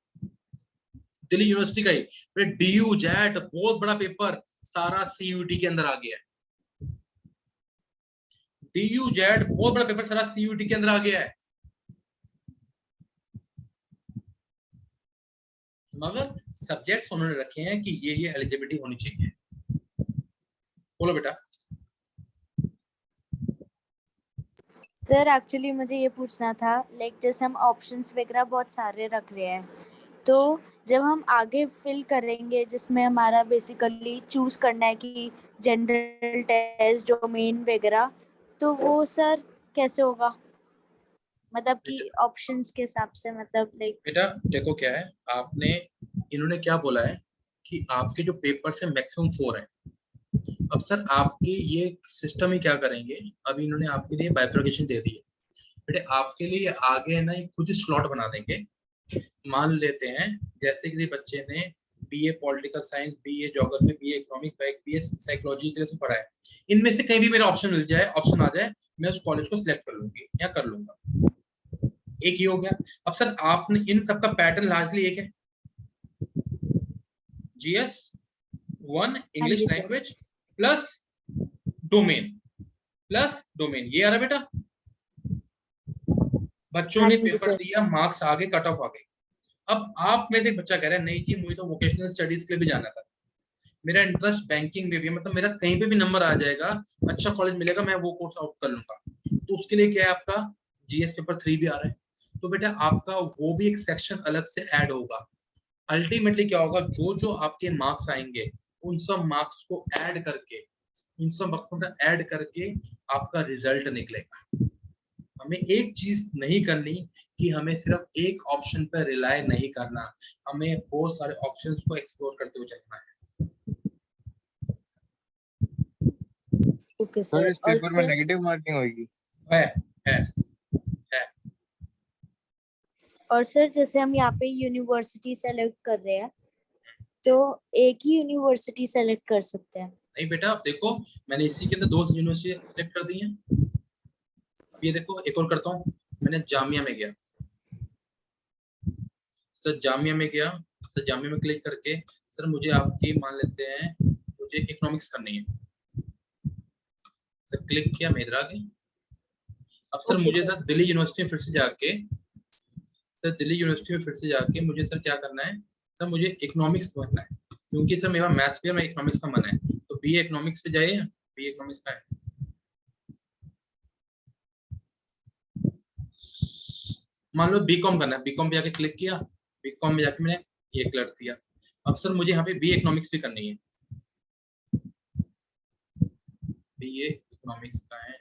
S1: दिल्ली यूनिवर्सिटी का ही डीयू जेट बहुत बड़ा पेपर सारा सीयूईटी के अंदर आ गया है। डीयू जेट बहुत बड़ा पेपर सारा सीयूईटी के अंदर आ गया है, मगर सब्जेक्ट्स उन्होंने रखे हैं कि ये एलिजिबिलिटी होनी चाहिए। बोलो बेटा।
S2: सर एक्चुअली मुझे ये पूछना था, लाइक जैसे हम ऑप्शंस वगैरह बहुत सारे रख रहे हैं, तो जब हम आगे फिल करेंगे जिसमें हमारा बेसिकली चूज करना है कि जनरल टेस्ट डोमेन वगैरह, तो वो सर कैसे होगा? मतलब कि ऑप्शंस के हिसाब से, मतलब लाइक
S1: बेटा देखो क्या है, आपने इन्होंने क्या बोला है कि आपके जो पेपर्स है मैक्सिमम 4 हैं। अब सर आपके ये सिस्टम ही क्या करेंगे, अभी इन्होंने आपके लिए बाइफर्केशन दे दी है बेटे, आपके लिए आगे ना खुद ही स्लॉट बना देंगे। मान लेते हैं जैसे किसी बच्चे ने BA political science, BA geography, BA economic, BA psychology के लिए पढ़ा है, इनमें से कहीं भी मेरा ऑप्शन मिल जाए, ऑप्शन आ जाए, मैं उस कॉलेज को सिलेक्ट कर लूंगी या कर लूंगा। एक ही हो गया। अब सर आपने इन सबका पैटर्न लार्जली एक है, GS 1 English language plus domain, ये आ रहा बेटा। बच्चों ने पेपर दिया, मार्क्स आ गए, कट ऑफ आ गए। अब आप में से एक बच्चा कह रहा है नहीं जी मुझे तो वोकेशनल स्टडीज के लिए भी जाना था, मेरा इंटरेस्ट बैंकिंग में भी है, मतलब मेरा कहीं पे भी नंबर आ जाएगा, अच्छा कॉलेज मिलेगा, मैं वो कोर्स आउट कर लूंगा। तो उसके लिए क्या है, आपका जीएस पेपर 3 भी आ रहा है, तो बेटा आपका वो भी एक सेक्शन अलग से ऐड होगा। अल्टीमेटली क्या होगा, जो आपके मार्क्स आएंगे उन सब मार्क्स को ऐड करके आपका रिजल्ट निकलेगा। हमें एक चीज नहीं करनी कि हमें सिर्फ एक ऑप्शन पर रिलाय नहीं करना, हमें बहुत सारे ऑप्शंस को एक्सप्लोर करते हुए चलना है।
S2: Okay
S6: sir
S2: sir.
S6: इस
S2: और
S6: पेपर में
S2: सर
S6: नेगेटिव मार्किंग होगी?
S1: है है
S2: और सर जैसे हम यहाँ पे यूनिवर्सिटी सेलेक्ट कर रहे हैं तो एक ही यूनिवर्सिटी सेलेक्ट कर सकते हैं?
S1: नहीं बेटा, अब देखो मैंने इसी के अंदर 2 यूनिवर्सिटी सेलेक्ट कर दी हैं। ये देखो एक और करता हूँ, मैंने जामिया में गया सर, जामिया में गया सर, जामिया में क्लिक करके सर मुझे आपकी मान लेते हैं मुझे इकोनॉमिक्स करनी है सर, क्लिक किया मैं इधर आ गई। अब सर
S2: Okay,
S1: मुझे
S2: sir.
S1: सर दिल्ली यूनिवर्सिटी में फिर से जाके मुझे सर क्या करना है सर, मुझे इकोनॉमिक्स पढ़ना है क्योंकि सर मेरा मैथ्स पे, मेरा इकोनॉमिक्स का मन है, तो बीए इकोनॉमिक्स पे जाइए, बीए इकोनॉमिक्स का है। मान लो बीकॉम करना है, बीकॉम पे जाके क्लिक किया, बीकॉम में जाके मैंने ये क्लिक किया। अब सर मुझे यहाँ पे बीए इकोनॉमिक्स भी करनी है, बीए इकोनॉमिक्स का है,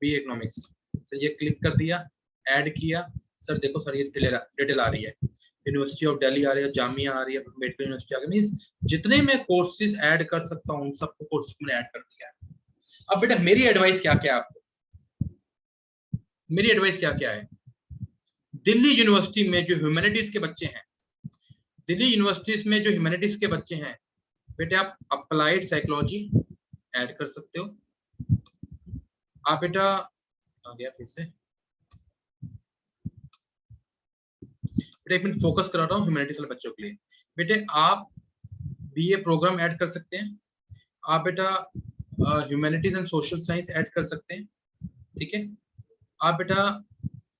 S1: बीए इकोनॉमिक्स सर, ये क्लिक कर दिया, ऐड किया सर, देखो सर ये डिटेल आ रही है, यूनिवर्सिटी ऑफ दिल्ली आ रही है, जामिया आ रही है, अम्बेडकर यूनिवर्सिटी आ गई, मींस जितने मैं कोर्सेज ऐड कर सकता हूँ सबको कोर्सेज मैंने ऐड कर दिया है। अब बेटा मेरी एडवाइस क्या क्या है आपको, मेरी एडवाइस क्या क्या है, दिल्ली यूनिवर्सिटी में जो ह्यूमैनिटीज के बच्चे हैं, दिल्ली यूनिवर्सिटीज में जो ह्यूमैनिटीज के बच्चे हैं बेटे, आप अप्लाइड साइकोलॉजी ऐड कर सकते हो। आप बेटा आ गया फिर से, बेटा एक मिनट फोकस करा रहा हूँ ह्यूमैनिटीज वाले बच्चों के लिए। बेटे आप बीए प्रोग्राम ऐड कर सकते हैं, आप बेटा humanities and social science add कर सकते हैं, ठीक है। आप बेटा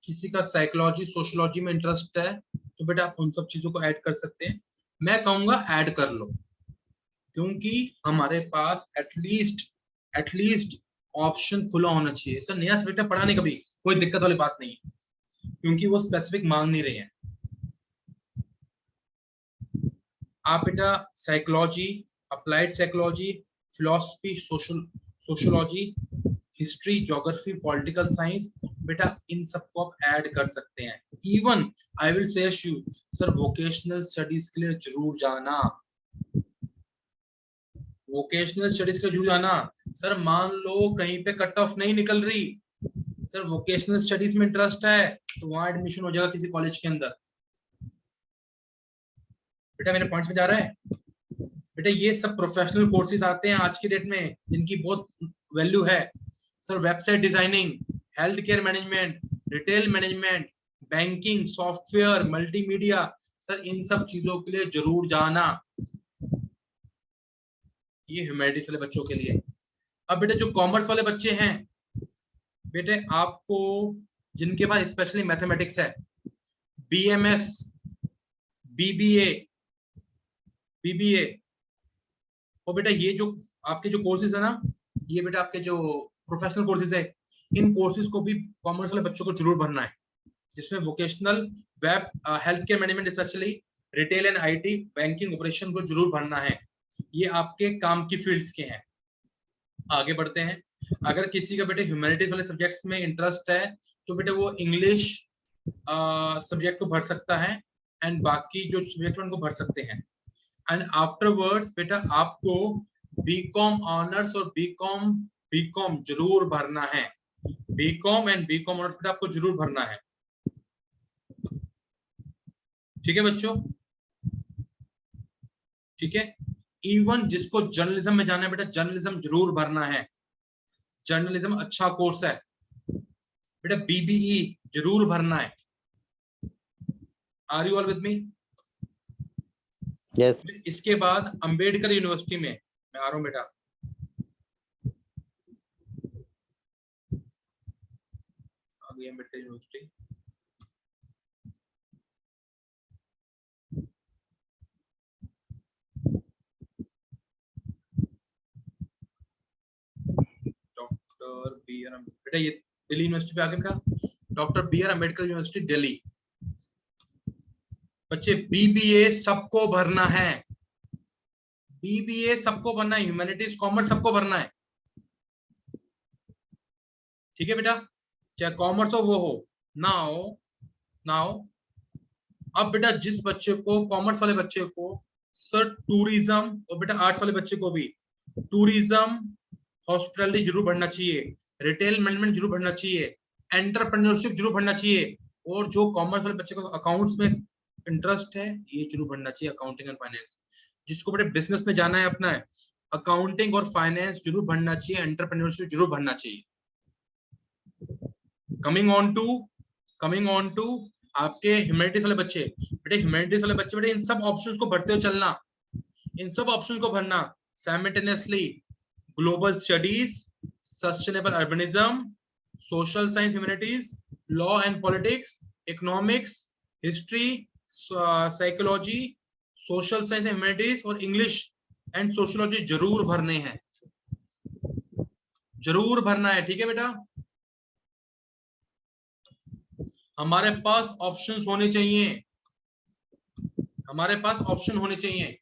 S1: किसी का साइकोलॉजी सोशियोलॉजी में इंटरेस्ट है तो बेटा आप उन सब चीजों को ऐड कर सकते हैं। मैं कहूंगा ऐड कर लो, क्योंकि हमारे पास एटलीस्ट ऑप्शन खुला होना चाहिए। सर नया सब्जेक्ट पढ़ाने का भी कोई दिक्कत वाली बात नहीं है, क्योंकि वो स्पेसिफिक मांग नहीं रहे हैं। आप बेटा psychology, applied psychology, philosophy, sociology, history, geography, political science, बेटा इन सबको आप ऐड कर सकते हैं। Even I will say you sir vocational studies के लिए जरूर जाना, वोकेशनल स्टडीज के लिए जरूर जाना। सर मान लो कहीं पे कट ऑफ नहीं निकल रही, सर वोकेशनल स्टडीज में इंटरेस्ट है तो वहां एडमिशन हो जाएगा किसी कॉलेज के अंदर। बेटा मेरे पॉइंट्स में जा रहा है बेटा, ये सब प्रोफेशनल कोर्सेज आते हैं आज की डेट में जिनकी बहुत वैल्यू है। Sir website designing, health care management, retail management, banking, software, multimedia, sir इन सब चीजों के लिए जरूर जाना, ये ह्यूमैनिटीज वाले बच्चों के लिए। अब बेटे जो कॉमर्स वाले बच्चे हैं बेटे, आपको जिनके पास स्पेशली मैथमेटिक्स है, बीएमएस, बीबीए और बेटा ये जो आपके जो कोर्सेज है ना, ये बेटा आपके जो प्रोफेशनल कोर्सेज है, इन कोर्सेज को भी कॉमर्स वाले बच्चों को जरूर भरना है, जिसमें vocational, web, health care management specially, retail and IT, banking operation को जरूर भरना है। ये आपके काम की फील्ड्स के हैं। आगे बढ़ते हैं। अगर किसी का बेटे ह्यूमैनिटीज वाले सब्जेक्ट्स में इंटरेस्ट है तो बेटे वो इंग्लिश सब्जेक्ट को भर सकता है, एंड बाकी जो सब्जेक्ट उनको भर सकते हैं। एंड आफ्टरवर्ड्स बेटा आपको बीकॉम ऑनर्स और बीकॉम जरूर भरना है, बीकॉम एंड बीकॉम ऑनर्स बेटा आपको जरूर भरना है, ठीक है बच्चों, ठीक है। इवन जिसको जर्नलिज्म में जाना है बेटा, जर्नलिज्म जरूर भरना है, जर्नलिज्म अच्छा कोर्स है बेटा, बीबीई जरूर भरना है। Are you all with me?
S7: Yes.
S1: इसके बाद अंबेडकर यूनिवर्सिटी में मैं आ रहा हूं बेटा, आ गई Ambedkar university. Doctor B R बेटा, ये दिल्ली यूनिवर्सिटी पे आ गया बेटा, doctor B R Ambedkar university Delhi. बच्चे बीबीए सबको भरना है, बीबीए सबको भरना है, ह्यूमैनिटीज कॉमर्स सबको भरना है, ठीक है बेटा, चाहे कॉमर्स हो वो हो ना हो। अब बेटा जिस बच्चे को, कॉमर्स वाले बच्चे को सर टूरिज्म, और बेटा आर्ट्स वाले बच्चे को भी टूरिज्म, हॉस्पिटलिटी जरूर पढ़ना चाहिए, रिटेल मैनेजमेंट जरूर पढ़ना चाहिए, एंटरप्रेन्योरशिप जरूर पढ़ना चाहिए, और जो कॉमर्स वाले बच्चे को अकाउंट्स में इंटरेस्ट है ये जरूर पढ़ना चाहिए, अकाउंटिंग एंड फाइनेंस। जिसको बेटा बिजनेस में जाना है अपना है, अकाउंटिंग और फाइनेंस जरूर पढ़ना चाहिए, एंटरप्रेन्योरशिप जरूर पढ़ना चाहिए। कमिंग ऑन टू आपके ह्यूमैनिटीज वाले बच्चे, बेटे ह्यूमैनिटीज वाले बच्चे बेटे इन सब ऑप्शंस को भरते हुए चलना, इन सब ऑप्शंस को भरना simultaneously. Global studies, sustainable urbanism, social science humanities, law and politics, economics, history, psychology, social science and humanities और इंग्लिश एंड सोशियोलॉजी जरूर भरने हैं, जरूर भरना है। ठीक है बेटा, हमारे पास ऑप्शंस होने चाहिए, हमारे पास ऑप्शन होने चाहिए।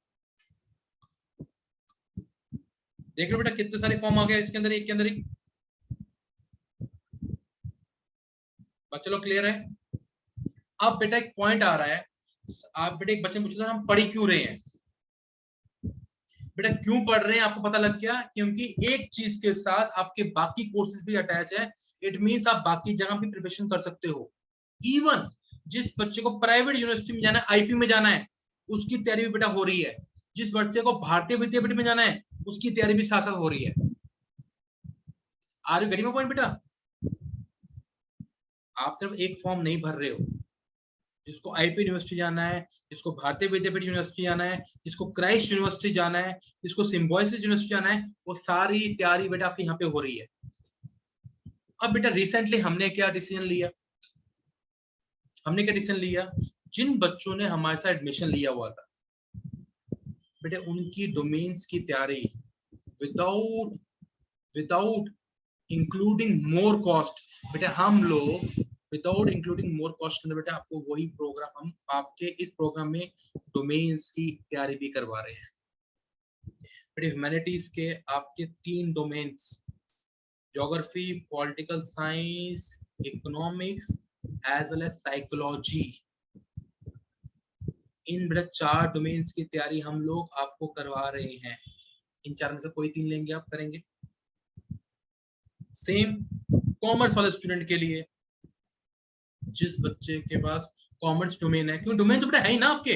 S1: देख लो बेटा कितने सारे फॉर्म आ गए इसके अंदर, एक के अंदर एक। चलो क्लियर है। अब बेटा एक पॉइंट आ रहा है, आप बेटा एक बच्चे ने पूछा हम पढ़ क्यों रहे हैं। बेटा क्यों पढ़ रहे हैं आपको पता लग गया, क्योंकि एक चीज के साथ आपके बाकी कोर्सेज भी अटैच है। इट मींस आप बाकी जगह भी प्रिपरेशन कर सकते हो। इवन जिस बच्चे को प्राइवेट यूनिवर्सिटी में जाना है, आईपी में जाना है, उसकी तैयारी भी बेटा हो रही है। जिस बच्चे को भारतीय विद्यापीठ में जाना है उसकी तैयारी भी साथ साथ हो रही है। Are you getting my point बेटा? आप सिर्फ एक फॉर्म नहीं भर रहे हो। जिसको आईपी यूनिवर्सिटी जाना है, जिसको भारतीय विद्यापीठ यूनिवर्सिटी जाना है, जिसको क्राइस्ट यूनिवर्सिटी जाना है, जिसको सिम्बोयसिस यूनिवर्सिटी जाना है, वो सारी तैयारी बेटा आपकी यहाँ पे हो रही है। अब बेटा रिसेंटली हमने क्या डिसीजन लिया, जिन बच्चों ने हमारे साथ एडमिशन लिया हुआ था बेटे उनकी डोमेन्स की तैयारी विदाउट इंक्लूडिंग मोर कॉस्ट, बेटा हम लोग विदाउट इंक्लूडिंग मोर कॉस्ट के अंदर बेटा आपको वही प्रोग्राम, हम आपके इस प्रोग्राम में डोमेन्स की तैयारी भी करवा रहे हैं। बेटे ह्यूमैनिटीज के आपके 3 domains, geography, political science, economics as well as psychology, इन बेटा 4 डोमेन्स की तैयारी हम लोग आपको करवा रहे हैं। इन 4 में से कोई 3 लेंगे आप, करेंगे। सेम कॉमर्स वाले स्टूडेंट के लिए, जिस बच्चे के पास कॉमर्स डोमेन है, क्यों डोमेन तो बेटा है ही ना आपके,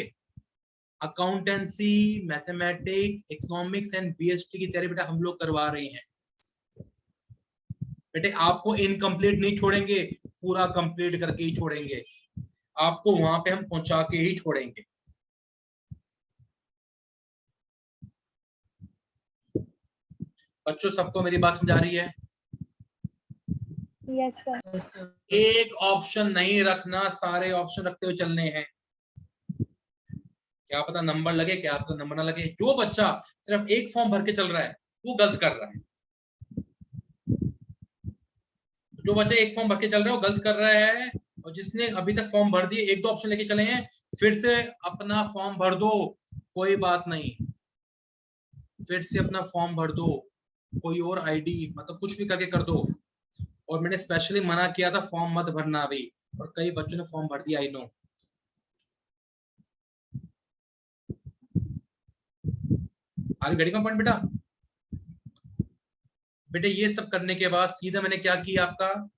S1: accountancy, mathematics, economics and BST की तैयारी बेटा हम लोग करवा रहे हैं। बेटे आपको इनकम्प्लीट नहीं छोड़ेंगे, पूरा कंप्लीट करके ही छोड़ेंगे, आपको वहां पे हम पहुंचा के ही छोड़ेंगे। बच्चों सबको मेरी बात समझ आ रही है?
S2: Yes sir.
S1: एक ऑप्शन नहीं रखना, सारे ऑप्शन रखते हुए चलने हैं। क्या पता नंबर लगे, क्या पता नंबर ना लगे। जो बच्चा सिर्फ एक फॉर्म भर के चल रहा है वो गलत कर रहा है, जो बच्चा एक फॉर्म भर के चल रहा है वो गलत कर रहा है। और जिसने अभी तक फॉर्म भर दिए, 1-2 ऑप्शन लेके चले हैं, फिर से अपना फॉर्म भर दो, कोई बात नहीं, फिर से अपना फॉर्म भर दो, कोई और आईडी मतलब कुछ भी करके कर दो। और मैंने स्पेशली मना किया था फॉर्म मत भरना अभी, और कई बच्चों ने फॉर्म भर दिया, I know. Are you getting my point बेटा? बेटे ये सब करने के बाद सीधा मैंने क्या किया, आपका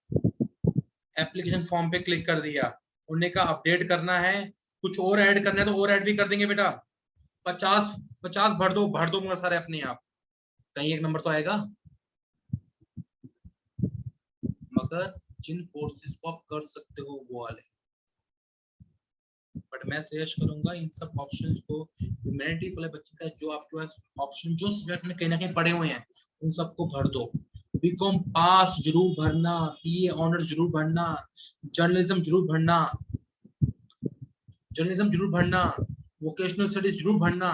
S1: एप्लीकेशन फॉर्म पे क्लिक कर दिया। उन्होंने कहा अपडेट करना है, कुछ और ऐड करना है तो और ऐड भी कर देंगे बेटा। 50 भर दो मगर सारे अपने आप, कहीं एक नंबर तो आएगा। मगर जिन कोर्सेज को आप कर सकते हो वो वाले, बट मैं सजेस्ट करूंगा इन सब ऑप्शंस को, ह्यूमैनिटीज वाले बच्चे का जो आपके पास ऑप्शन जो सब्जेक्ट में कहीं ना कहीं पढ़े हुए हैं उन सबको भर दो। बीकॉम पास जरूर भरना, बीए ऑनर्स जरूर भरना, जर्नलिज्म जरूर भरना, वोकेशनल स्टडीज जरूर भरना,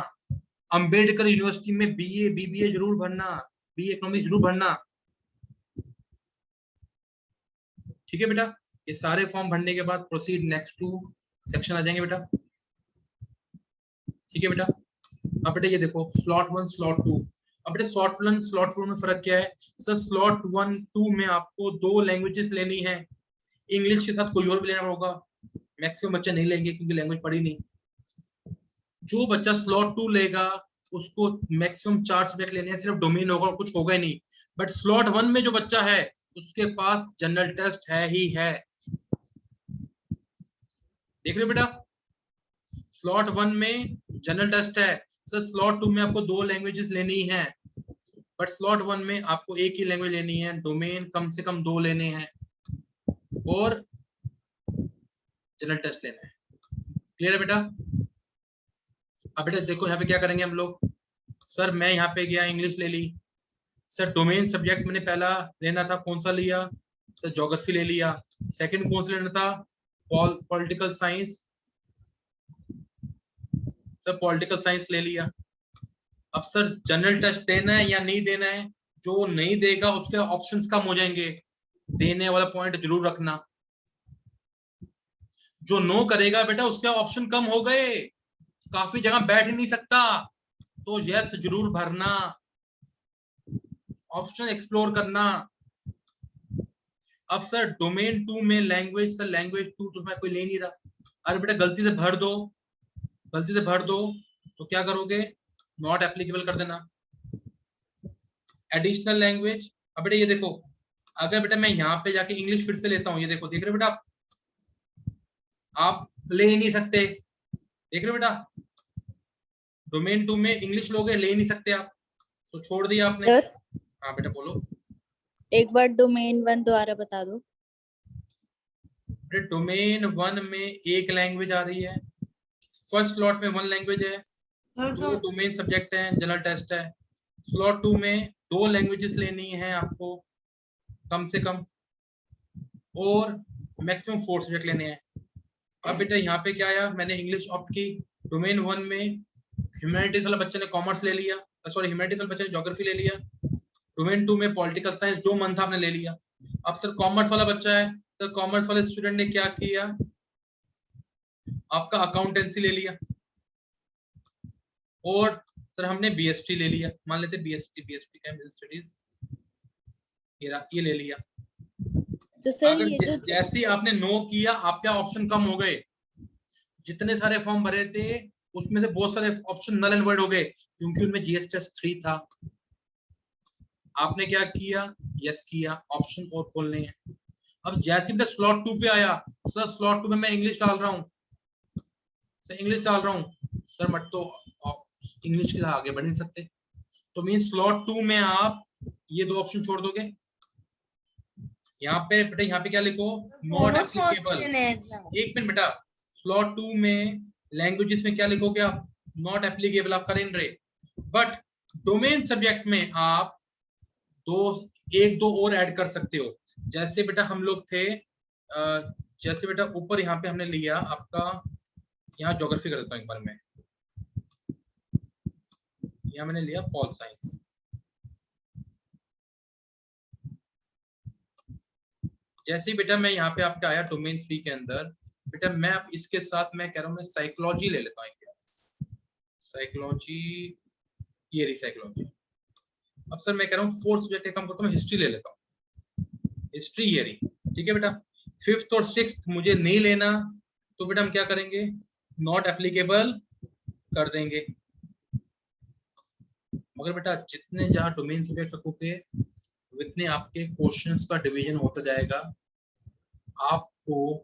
S1: अंबेडकर यूनिवर्सिटी में बीए बीबीए जरूर भरना, बीए इकोनॉमिक्स जरूर भरना। ठीक है बेटा, ये सारे फॉर्म भरने के बाद प्रोसीड नेक्स्ट टू सेक्शन आ जाएंगे बेटा। ठीक है बेटा, अब बेटा ये देखो स्लॉट 1 स्लॉट 2। अब बेटा स्लॉट 1 स्लॉट 2 में फर्क क्या है सर? स्लॉट 1 2 में आपको 2 लैंग्वेजेस लेनी है, इंग्लिश के साथ कोई और भी लेना होगा, मैक्सिमम बच्चे नहीं लेंगे क्योंकि लैंग्वेज पढ़ी नहीं। जो बच्चा स्लॉट 2 लेगा उसको मैक्सिमम 4 सब्जेक्ट लेने हैं, सिर्फ डोमेन होगा और कुछ होगा ही नहीं। बट स्लॉट 1 में जो बच्चा है उसके पास जनरल टेस्ट है ही है। देख रहे हो बेटा, स्लॉट 1 में जनरल टेस्ट है सर, स्लॉट 2 में आपको 2 लैंग्वेजेस लेनी है, बट स्लॉट 1 में आपको एक ही लैंग्वेज लेनी है, डोमेन कम से कम 2 लेने हैं और जनरल टेस्ट लेना है। क्लियर है बेटा? अब बेटा देखो यहाँ पे क्या करेंगे हम लोग। सर मैं यहाँ पे गया, इंग्लिश ले ली। सर डोमेन सब्जेक्ट मैंने पहला लेना था, कौन सा लिया? सर ज्योग्राफी ले लिया। सेकंड कौन सा लेना था? Political science. Sir political science ले लिया। अब सर जनरल टेस्ट देना है या नहीं देना है? जो नहीं देगा उसके ऑप्शंस कम हो जाएंगे, देने वाला पॉइंट जरूर रखना। जो नो करेगा बेटा उसके ऑप्शन कम हो गए, काफी जगह बैठ ही नहीं सकता, तो यस जरूर भरना, ऑप्शन एक्सप्लोर करना। अब सर डोमेन 2 में लैंग्वेज, सर लैंग्वेज 2 तो मैं कोई ले नहीं रहा। अरे बेटा गलती से भर दो, गलती से भर दो तो क्या करोगे? नॉट एप्लीकेबल कर देना। एडिशनल लैंग्वेज, अब बेटा ये देखो, अगर बेटा मैं यहाँ पे जाके इंग्लिश फिर से लेता हूँ, ये देखो, देख रहे हो बेटा आप ले ही नहीं सकते। देख रहे हो बेटा, डोमेन 2 में इंग्लिश लोगे, ले ही नहीं सकते आप, तो छोड़ दिया आपने।
S2: सर
S1: हाँ बेटा बोलो।
S2: एक बार डोमेन 1 दोबारा बता दो।
S1: डोमेन 1 में एक लैंग्वेज आ रही है, फर्स्ट स्लॉट में 1 लैंग्वेज है, 2 डोमेन सब्जेक्ट है, जनरल टेस्ट है। स्लॉट 2 में 2 लैंग्वेजेस लेनी है आपको कम से कम, और मैक्सिमम 4 सब्जेक्ट लेने हैं। अब बेटा यहाँ पे क्या आया, मैंने इंग्लिश ऑप्ट की। डोमेन 1 में ह्यूमैनिटीज वाला बच्चे ने कॉमर्स ले लिया, सॉरी ह्यूमैनिटीज वाले बच्चे ने ज्योग्राफी ले लिया। डोमेन 2 में पॉलिटिकल साइंस जो मन था आपने ले लिया। अब सर कॉमर्स वाला बच्चा है, सर कॉमर्स वाले स्टूडेंट ने क्या किया, आपका अकाउंटेंसी ले लिया, और सर हमने बीएसटी ले लिया, मान लेते बीएसटी क्या है, बिजनेस स्टडीज, ये ले लिया।
S2: तो सर
S1: अगर
S2: ये जो
S1: जैसे आपने नो किया आपके ऑप्शन कम हो गए, जितने सारे फॉर्म भरे थे उसमें से बहुत सारे ऑप्शन नल एंड वॉइड हो गए क्योंकि उनमें जीएस टेस्ट 3 था। आपने क्या किया, यस किया, ऑप्शन और खोलने हैं। अब जैसे भी स्लॉट 2 पे आया, सर स्लॉट 2 में मैं इंग्लिश डाल रहा हूँ, सर इंग्लिश डाल रहा हूँ, सर मत तो इंग्लिश के आगे बढ़ नहीं सकते, तो मीन स्लॉट 2 में आप ये 2 ऑप्शन छोड़ दोगे। यहाँ पे बेटा, यहाँ पे क्या लिखो, नॉट एप्लीकेबल। एक मिनट बेटा, स्लॉट 2 में लैंग्वेजेस में क्या लिखोगे आप, नॉट एप्लीकेबल आप कर रहे, बट डोमेन सब्जेक्ट में आप एक दो और ऐड कर सकते हो। जैसे बेटा हम लोग थे, जैसे बेटा ऊपर यहाँ पे हमने लिया आपका, यहाँ ज्योग्राफी कर देता हूँ एक बार मैं, यहाँ मैंने लिया पॉल साइंस। जैसे ही बेटा मैं यहाँ पे आपका आया डोमेन 3 के अंदर, बेटा मैं अब इसके साथ मैं कह रहा हूँ मैं साइकोलॉजी ले लेता हूँ, साइकोलॉजी, ये रही साइकोलॉजी। अब सर मैं कह रहा हूँ 4 सब्जेक्ट कम करता हूँ, हिस्ट्री ले लेता हूँ, हिस्ट्री ये रही, ठीक है बेटा। 5th और 6th मुझे नहीं लेना, तो बेटा हम क्या करेंगे, नॉट एप्लीकेबल कर देंगे। मगर बेटा जितने जहाँ डोमेन सब्जेक्ट रखोगे उतने आपके क्वेश्चंस का डिवीजन होता जाएगा, आपको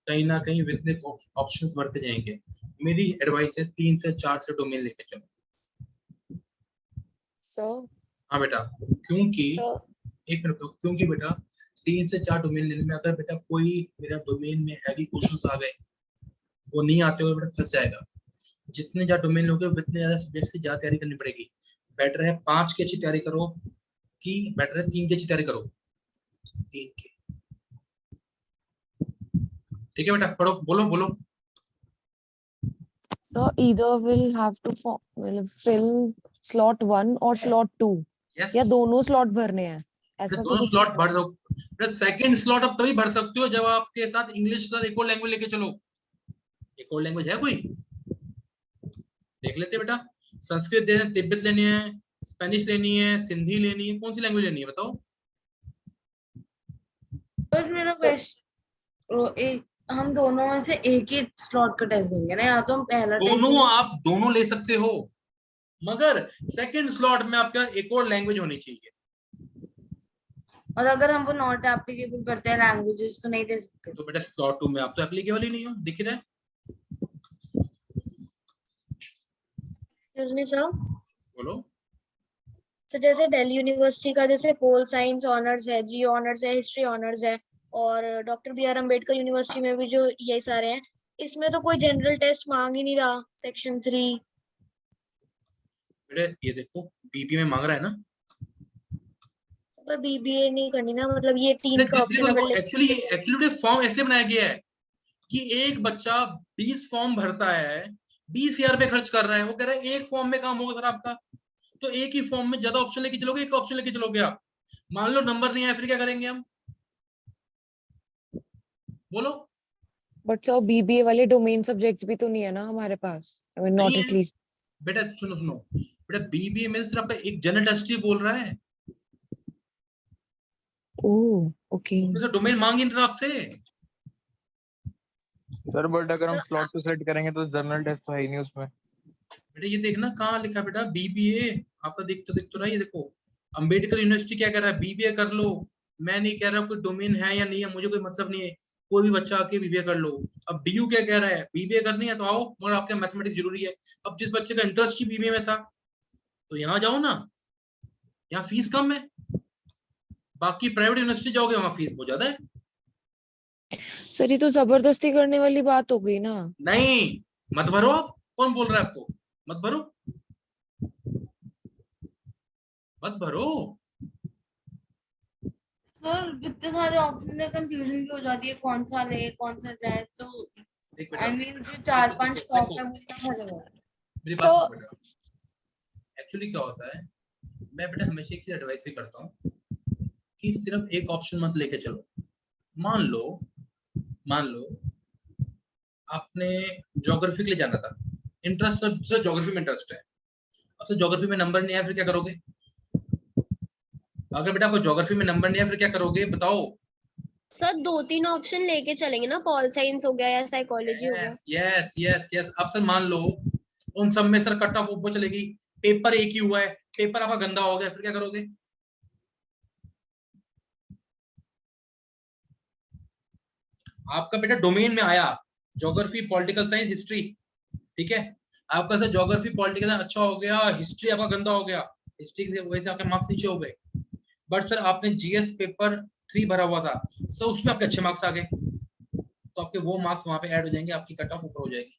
S1: कहीं ना कहीं इतने ऑप्शंस बढ़ते जाएंगे। मेरी एडवाइस है 3 से 4 से डोमेन लेके चलो। हाँ बेटा, क्योंकि एक मिनट, क्योंकि बेटा 3 से 4 डोमेन लेने में अगर बेटा कोई मेरा डोमेन में हैवी क्वेश्चंस आ गए, वो नहीं आते हुए बेटा फंस जाएगा। जितने ज्यादा डोमेन लोगे उतने ज्यादा सब्जेक्ट से ज्यादा तैयारी करनी पड़ेगी। बेटर है 5 की अच्छी तैयारी करो कि बेटर है 3 की अच्छी तैयारी करो, 3 की। ठीक है बेटा, पढ़ो, बोलो।
S6: So either will have to fill slot 1 और slot 2,
S1: yes.
S6: या दोनों स्लॉट भरने हैं, ऐसा तो
S1: दोनों
S6: कुछ
S1: स्लॉट भर दो। सेकंड स्लॉट अब तभी भर सकते हो जब आपके साथ इंग्लिश सर एक और लैंग्वेज लेके चलो। एक और लैंग्वेज है कोई, देख लेते बेटा। संस्कृत लेना, तिब्बत लेनी है, स्पेनिश लेनी है, सिंधी लेनी है, कौन सी लैंग्वेज लेनी है बताओ।
S3: मेरा क्वेश्चन
S4: हम दोनों में से एक ही स्लॉट का टेस्ट देंगे ना, या तो हम पहला टेस्ट
S1: दोनों आप दोनों ले सकते हो, मगर सेकंड स्लॉट में आपका एक और लैंग्वेज होनी चाहिए।
S4: और अगर हम वो नॉट एप्लीकेबल करते हैं लैंग्वेजेस तो नहीं दे सकते।
S1: तो बेटा स्लॉट 2 में आप तो एप्लीकेबल ही नहीं हो, दिख रहा है।
S3: एक्सक्यूज मी सर,
S1: बोलो।
S3: सर जैसे दिल्ली यूनिवर्सिटी का जैसे पोल साइंस ऑनर्स है, जियो ऑनर्स है, हिस्ट्री ऑनर्स है, और doctor B R Ambedkar university में भी जो यही सारे हैं, इसमें तो कोई जनरल टेस्ट मांग ही नहीं रहा सेक्शन 3।
S1: बेटा ये देखो बीबी में मांग रहा है ना,
S3: पर बीबीए नहीं करनी ना, मतलब ये 3 का ऑप्शन अगर
S1: एक्चुअली फॉर्म ऐसे बनाया गया है कि एक बच्चा 20 फॉर्म भरता है, 20,000 रुपए खर्च कर रहा है, वो कह रहा है एक फॉर्म में काम होगा सर आपका, तो एक ही फॉर्म में ज्यादा ऑप्शन लेके चलोगे, एक ऑप्शन लेके चलोगे आप, मान लो नंबर नहीं आया फिर क्या करेंगे हम, बोलो।
S6: बट सर बीबीए वाले डोमेन सब्जेक्ट्स भी तो नहीं है ना हमारे पास, आई मीन नॉट
S1: नहीं है।
S6: एटलीस्ट।
S1: बेटा सुनो बेटा, बीबीए में सिर्फ आपका एक जनरल टेस्ट ही बोल रहा है,
S6: ओह ओके।
S1: उसमें से डोमेन मांग ही नहीं रहा आपसे।
S5: सर बट अगर हम स्लॉट टू सेलेक्ट करेंगे तो जनरल टेस्ट तो है ही नहीं उसमें।
S1: बेटा ये देखना कहाँ लिखा बेटा बीबीए, आपका दिख तो रहा है, ये देखो अंबेडकर यूनिवर्सिटी क्या कर रहा है, बीबीए कर लो। मैं नहीं कह रहा कोई डोमेन है या नहीं है, मुझे कोई मतलब नहीं है, कोई भी बच्चा आके बीबीए कर लो। अब डीयू क्या कह रहा है, बीबीए करनी है तो आओ, मगर आपके मैथमेटिक्स जरूरी है। अब जिस बच्चे का इंटरेस्ट ही बीबीए में था तो यहाँ जाओ ना, यहाँ फीस कम है, बाकी प्राइवेट यूनिवर्सिटी जाओगे वहां फीस बहुत ज्यादा है।
S6: सर ये तो जबरदस्ती करने वाली बात हो गई ना।
S1: नहीं मत भरो आप, कौन बोल रहा है आपको मत भरो, मत भरो।
S4: सर इतने सारे ऑप्शन में कंफ्यूजन भी हो जाती है, कौन सा ले कौन सा जाए, तो
S1: देख बेटा,
S4: आई मीन जो 4-5 स्टॉप है वो ना भरेगा।
S1: मेरी बात सुनो बेटा, एक्चुअली क्या होता है, मैं बेटा हमेशा एक चीज एडवाइस भी करता हूँ कि सिर्फ एक ऑप्शन मत लेके चलो। मान लो आपने ज्योग्राफी के लिए जाना था, इंटरेस्ट सिर्फ ज्योग्राफी में इंटरेस्ट है, अब से ज्योग्राफी में नंबर नहीं आया फिर क्या करोगे? अगर बेटा आपको ज्योग्राफी में नंबर नहीं आया फिर क्या करोगे बताओ?
S3: सर 2-3 ऑप्शन लेके चलेंगे ना, पॉल साइंस हो गया या साइकोलॉजी हो गया।
S1: यस। अब सर मान लो उन सब में सर कट ऑफ ऊपर चलेगी, पेपर एक ही हुआ है, पेपर आपका गंदा हो गया फिर क्या करोगे? आपका बेटा डोमेन में आया ज्योग्राफी, पॉलिटिकल साइंस, हिस्ट्री, ठीक है, आपका सर ज्योग्राफी पॉलिटिकल अच्छा हो गया, हिस्ट्री आपका गंदा हो गया, हिस्ट्री की वजह से आपके मार्क्स नीचे हो गए। बट सर आपने जीएस पेपर 3 भरा हुआ था, सर उसमें आपके अच्छे मार्क्स आ गए, तो आपके वो मार्क्स वहां पे ऐड हो जाएंगे, आपकी कट ऑफ ऊपर हो जाएगी।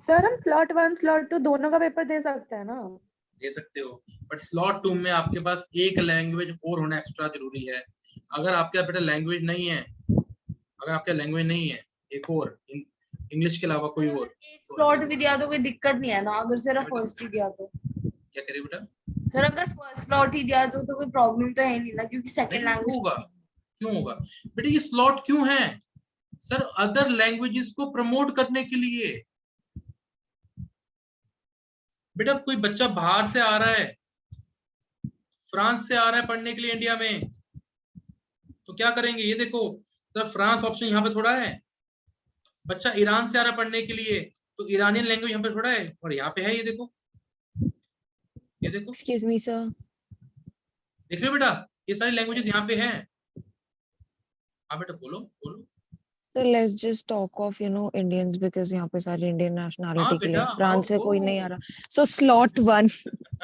S7: सर हम स्लॉट 1 स्लॉट 2 दोनों का पेपर दे सकते हैं ना?
S1: दे सकते हो, बट स्लॉट 2 में आपके पास एक लैंग्वेज और होना एक्स्ट्रा जरूरी है। अगर आपके बेटा लैंग्वेज नहीं है, एक और इंग्लिश के अलावा कोई और,
S4: एक स्लॉट भी दिया तो कोई दिक्कत नहीं है ना, अगर सिर्फ फर्स्ट ही दिया तो।
S1: क्या करिए बेटा?
S4: सर अगर फर्स्ट स्लॉट ही दिया तो कोई प्रॉब्लम तो है नहीं ना, क्योंकि सेकंड लैंग्वेज
S1: क्यों होगा बेटा? ये स्लॉट क्यों है सर? अदर लैंग्वेजेस को प्रमोट करने के लिए। बेटा कोई बच्चा बाहर से आ रहा है, फ्रांस से आ रहा है पढ़ने के लिए इंडिया में, तो क्या करेंगे? ये देखो सर फ्रांस ऑप्शन यहाँ पे थोड़ा है, बच्चा ईरान से आ रहा है पढ़ने के लिए तो ईरानियन लैंग्वेज यहाँ पे थोड़ा है, और यहाँ पे है, ये देखो
S6: एक्सक्यूज मी सर,
S1: देख रहे हो बेटा, ये सारी लैंग्वेजेस यहाँ पे हैं। हाँ बेटा बोलो।
S6: so let's just talk of Indians because यहाँ पे सारे इंडियन नेशनैलिटी के लिए,
S1: बेटा,
S6: फ्रांस से कोई नहीं आ रहा, so slot 1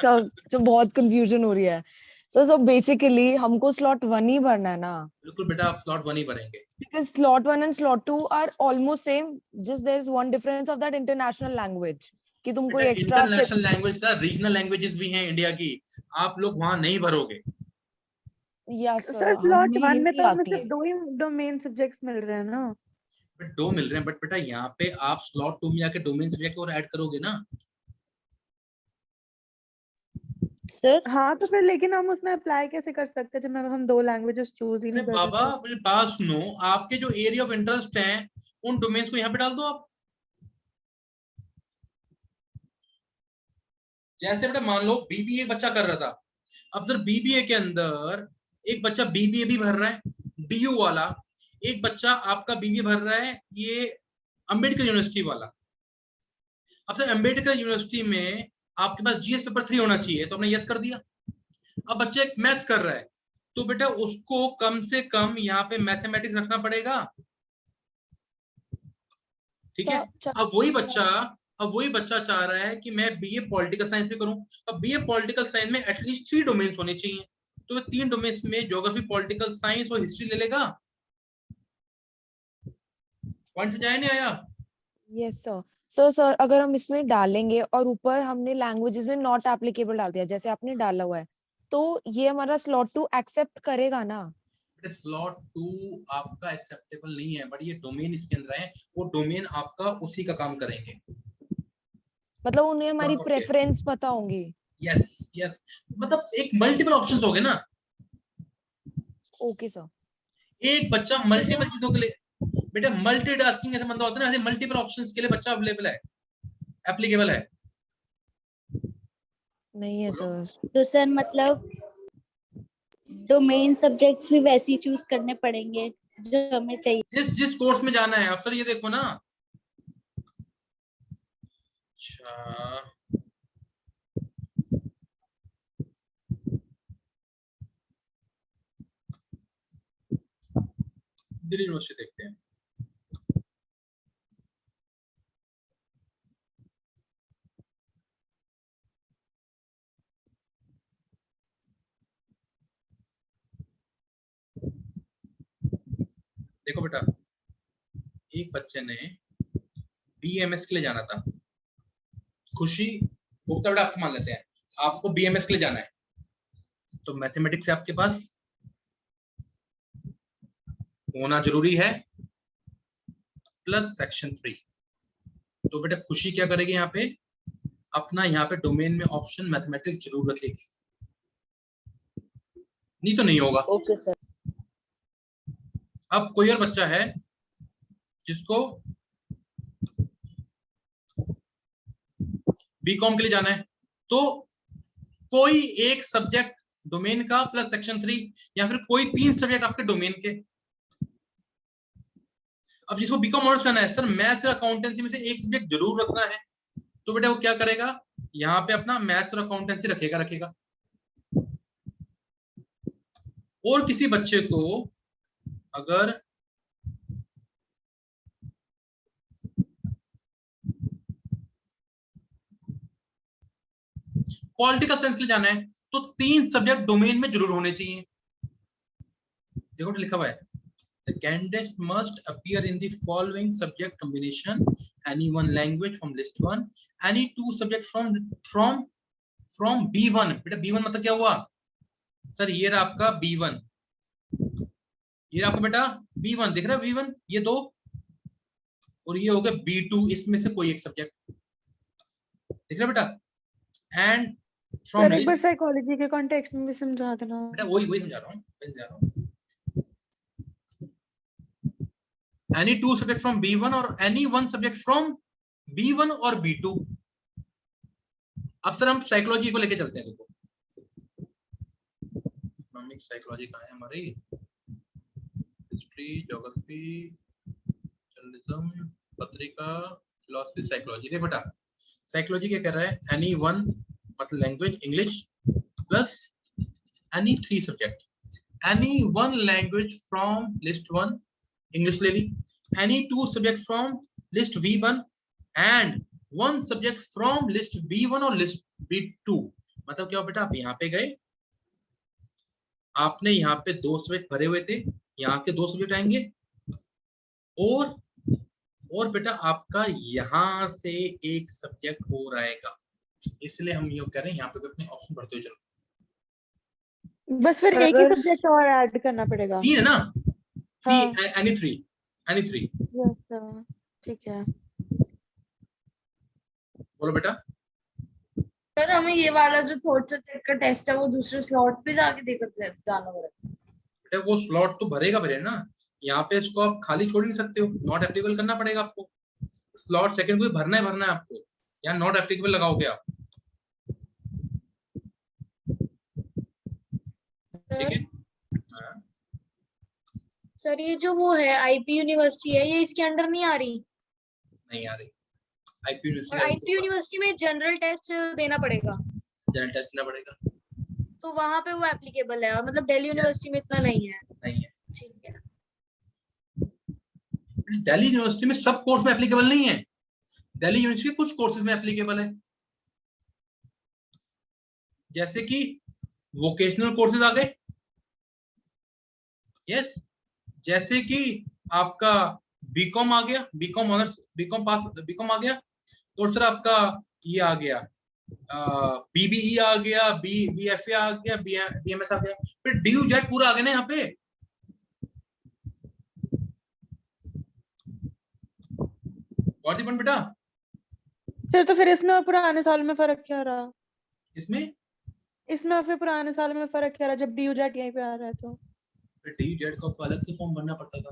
S6: so बहुत कंफ्यूजन हो रही है। so basically हमको slot 1 ही भरना है ना?
S1: बिल्कुल बेटा, आप स्लॉट 1 ही भरेंगे,
S6: because slot 1 and slot 2 are almost same, just there is one difference of that international language कि तुम कोई extra
S1: international language sir, regional languages भी हैं इंडिया की, आप लोग वहां नहीं भरोगे।
S6: यस
S7: सर स्लॉट 1 में तो हमें सिर्फ 2 ही डोमेन सब्जेक्ट्स मिल रहे हैं ना?
S1: बट 2 मिल रहे हैं, बट बेटा यहाँ पे आप स्लॉट 2 में जाके डोमेन सब्जेक्ट और ऐड करोगे ना।
S2: सर
S7: हाँ तो फिर लेकिन हम उसमें अप्लाई कैसे कर सकते हैं जब हम 2 लैंग्वेजेस चूज ही नहीं कर
S1: बाबा
S7: सकते?
S1: अपनी बात सुनो, आपके जो एरिया ऑफ इंटरेस्ट है उन डोमेन्स को यहाँ पे डाल दो आप। जैसे बेटा मान लो बीबीए बच्चा कर रहा था, अब सर बीबीए के अंदर एक बच्चा बीबीए भी भर रहा है, DU वाला, एक बच्चा आपका बीबीए भर रहा है, ये अंबेडकर यूनिवर्सिटी वाला। अब सर अंबेडकर यूनिवर्सिटी में आपके पास GS पेपर 3 होना चाहिए, तो आपने यस कर दिया। अब बच्चा एक मैथ्स कर रहा है, तो बेटा उसको कम से कम यहाँ पे मैथमेटिक्स रखना पड़ेगा, ठीक है। अब वही बच्चा चाह रहा है कि मैं बीए पॉलिटिकल साइंस में करूं। अब बीए पॉलिटिकल साइंस में एटलीस्ट 3 डोमेन्स होने चाहिए, तो 3 डोमेन्स में ज्योग्राफी, पॉलिटिकल साइंस और हिस्ट्री ले लेगा। पॉइंट समझ आया नहीं आया?
S6: Yes sir. सर अगर हम इसमें डालेंगे और ऊपर हमने लैंग्वेजेस में नॉट एप्लीकेबल डाल दिया जैसे आपने डाला हुआ है, तो ये हमारा स्लॉट 2 एक्सेप्ट करेगा ना?
S1: स्लॉट 2 आपका एक्सेप्टेबल नहीं है, बट ये डोमेन इसके अंदर है, वो डोमेन आपका उसी का काम करेंगे।
S6: मतलब उन्हें हमारी
S1: Okay.
S6: प्रेफरेंस पता होंगी।
S1: यस, मतलब एक मल्टीपल ऑप्शंस हो गए ना।
S6: Okay sir.
S1: एक बच्चा मल्टीपल चीजों के लिए, बेटा मल्टीटास्किंग ऐसा मतलब होता है ना, ऐसे मल्टीपल ऑप्शंस के लिए बच्चा अवेलेबल है, एप्लीकेबल है।
S6: नहीं है सर।
S2: तो सर मतलब डोमेन सब्जेक्ट्स भी वैसे ही चूज करने पड़ेंगे जो हमें चाहिए।
S1: जिस कोर्स में जाना है। अब सर ये देखो ना, अच्छा दिल्ली यूनिवर्सिटी देखते हैं। देखो बेटा, एक बच्चे ने BMS के लिए जाना था, खुशी गुप्ता, बेटा आपको मान लेते हैं, आपको BMS के लिए जाना है, तो मैथमेटिक्स आपके पास होना जरूरी है प्लस सेक्शन 3। तो बेटा खुशी क्या करेगी, यहाँ पे अपना यहाँ पे डोमेन में ऑप्शन मैथमेटिक्स जरूर रखेगी, नहीं तो नहीं होगा।
S2: Okay sir.
S1: अब कोई और बच्चा है जिसको बीकॉम के लिए जाना है, तो कोई एक सब्जेक्ट डोमेन का प्लस सेक्शन 3, या फिर कोई 3 सब्जेक्ट आपके डोमेन के। अब जिसको बीकॉम ऑनर्स करना है, सर मैथ्स और अकाउंटेंसी में से एक सब्जेक्ट जरूर रखना है, तो बेटा वो क्या करेगा, यहाँ पे अपना मैथ्स और अकाउंटेंसी रखेगा। और किसी बच्चे को अगर पॉलिटिकल साइंस के लिए जाना है, तो 3 सब्जेक्ट डोमेन में जरूर होने चाहिए। देखो लिखा हुआ है, the candidate must appear in the following subject combination, any one language from list 1, any 2 subject from B1। बेटा B1 मतलब क्या हुआ सर, ये रहा आपका B1, ये रहा आपका बेटा B1, दिख रहा है B1, ये 2, और ये हो गया B2, इसमें से कोई एक सब्जेक्ट दिख रहा है बेटा। एंड
S7: सर एक बार साइकोलॉजी के कॉन्टेक्स्ट में भी समझा देना।
S1: बेटा वही समझा रहा हूँ। Any 2 subject from B1 or any 1 subject from B1 और B2। अब सर हम साइकोलॉजी को लेके चलते हैं। देखो इकोनॉमिक साइकोलॉजी कहाँ है हमारी, हिस्ट्री, ज्योग्राफी, जर्नलिज्म, पत्रिका, फिलोसफी, साइकोलॉजी। देखो बेटा साइकोलॉजी क्या कह रहा है, एनी वन मतलब language English plus any 3 subject, any 1 language from list 1 English ले ली, any 2 subject from list V1 and 1 subject from list B1 और list B2। मतलब क्या हो बेटा, आप यहाँ पे गए, आपने यहाँ पे 2 सब्जेक्ट भरे हुए थे, यहाँ के 2 सब्जेक्ट आएंगे, और बेटा आपका यहाँ से एक सब्जेक्ट और आएगा, इसलिए हम ये कह रहे हैं यहाँ पे अपने ऑप्शन भरते हुए चलो।
S7: बस फिर एक ही सब्जेक्ट और ऐड करना पड़ेगा।
S1: 3 है ना,
S7: हाँ।
S1: any 3
S7: यस सर, ठीक है।
S1: बोलो बेटा।
S4: सर हमें ये वाला जो थर्ड सब्जेक्ट का टेस्ट है वो दूसरे स्लॉट पे जाके देकर जाना पड़ेगा।
S1: बेटा वो स्लॉट तो भरेगा ना, यहाँ पे इसको आप खाली छोड़ नहीं सकते हो, नॉट एप्लीकेबल करना पड़ेगा आपको। स्लॉट सेकंड को भरना है आपको, यहाँ नॉट एप्लीकेबल लगाओगे आप, ठीक है।
S3: सर ये जो वो है आईपी यूनिवर्सिटी है, ये इसके अंडर नहीं आ रही?
S1: नहीं आ रही। आईपी
S3: और
S1: यूनिवर्सिटी
S3: आईपी यूनिवर्सिटी में जनरल टेस्ट देना पड़ेगा,
S1: जनरल टेस्ट देना पड़ेगा।
S3: तो वहां पे वो एप्लीकेबल है, और मतलब दिल्ली यूनिवर्सिटी में इतना नहीं है।
S1: नहीं है।
S3: ठीक है।
S1: दिल्ली यूनिवर्सिटी में सब कोर्स में एप्लीकेबल नहीं है, दिल्ली यूनिवर्सिटी कुछ कोर्सेज में एप्लीकेबल है, जैसे कि वोकेशनल कोर्सेज आ गए, यस, जैसे कि आपका बीकॉम आ गया, BCom honours, BCom pass, BCom आ गया, और सर आपका ये आ गया बीबीई आ गया, बीएफए आ गया, बीएमएस आ गया, फिर ड्यू जेट पूरा आ गया ना यहाँ पे। और दीपन बेटा
S7: सर तो फिर इसमें और पुराने साल में फर्क क्या रहा?
S1: इसमें
S7: इसमें और फिर पुराने साल में फर्क क्या रहा जब ड्यू जेट यहीं पे आ रहा है तो?
S1: ड्यू जेट को आपको अलग से फॉर्म भरना पड़ता था,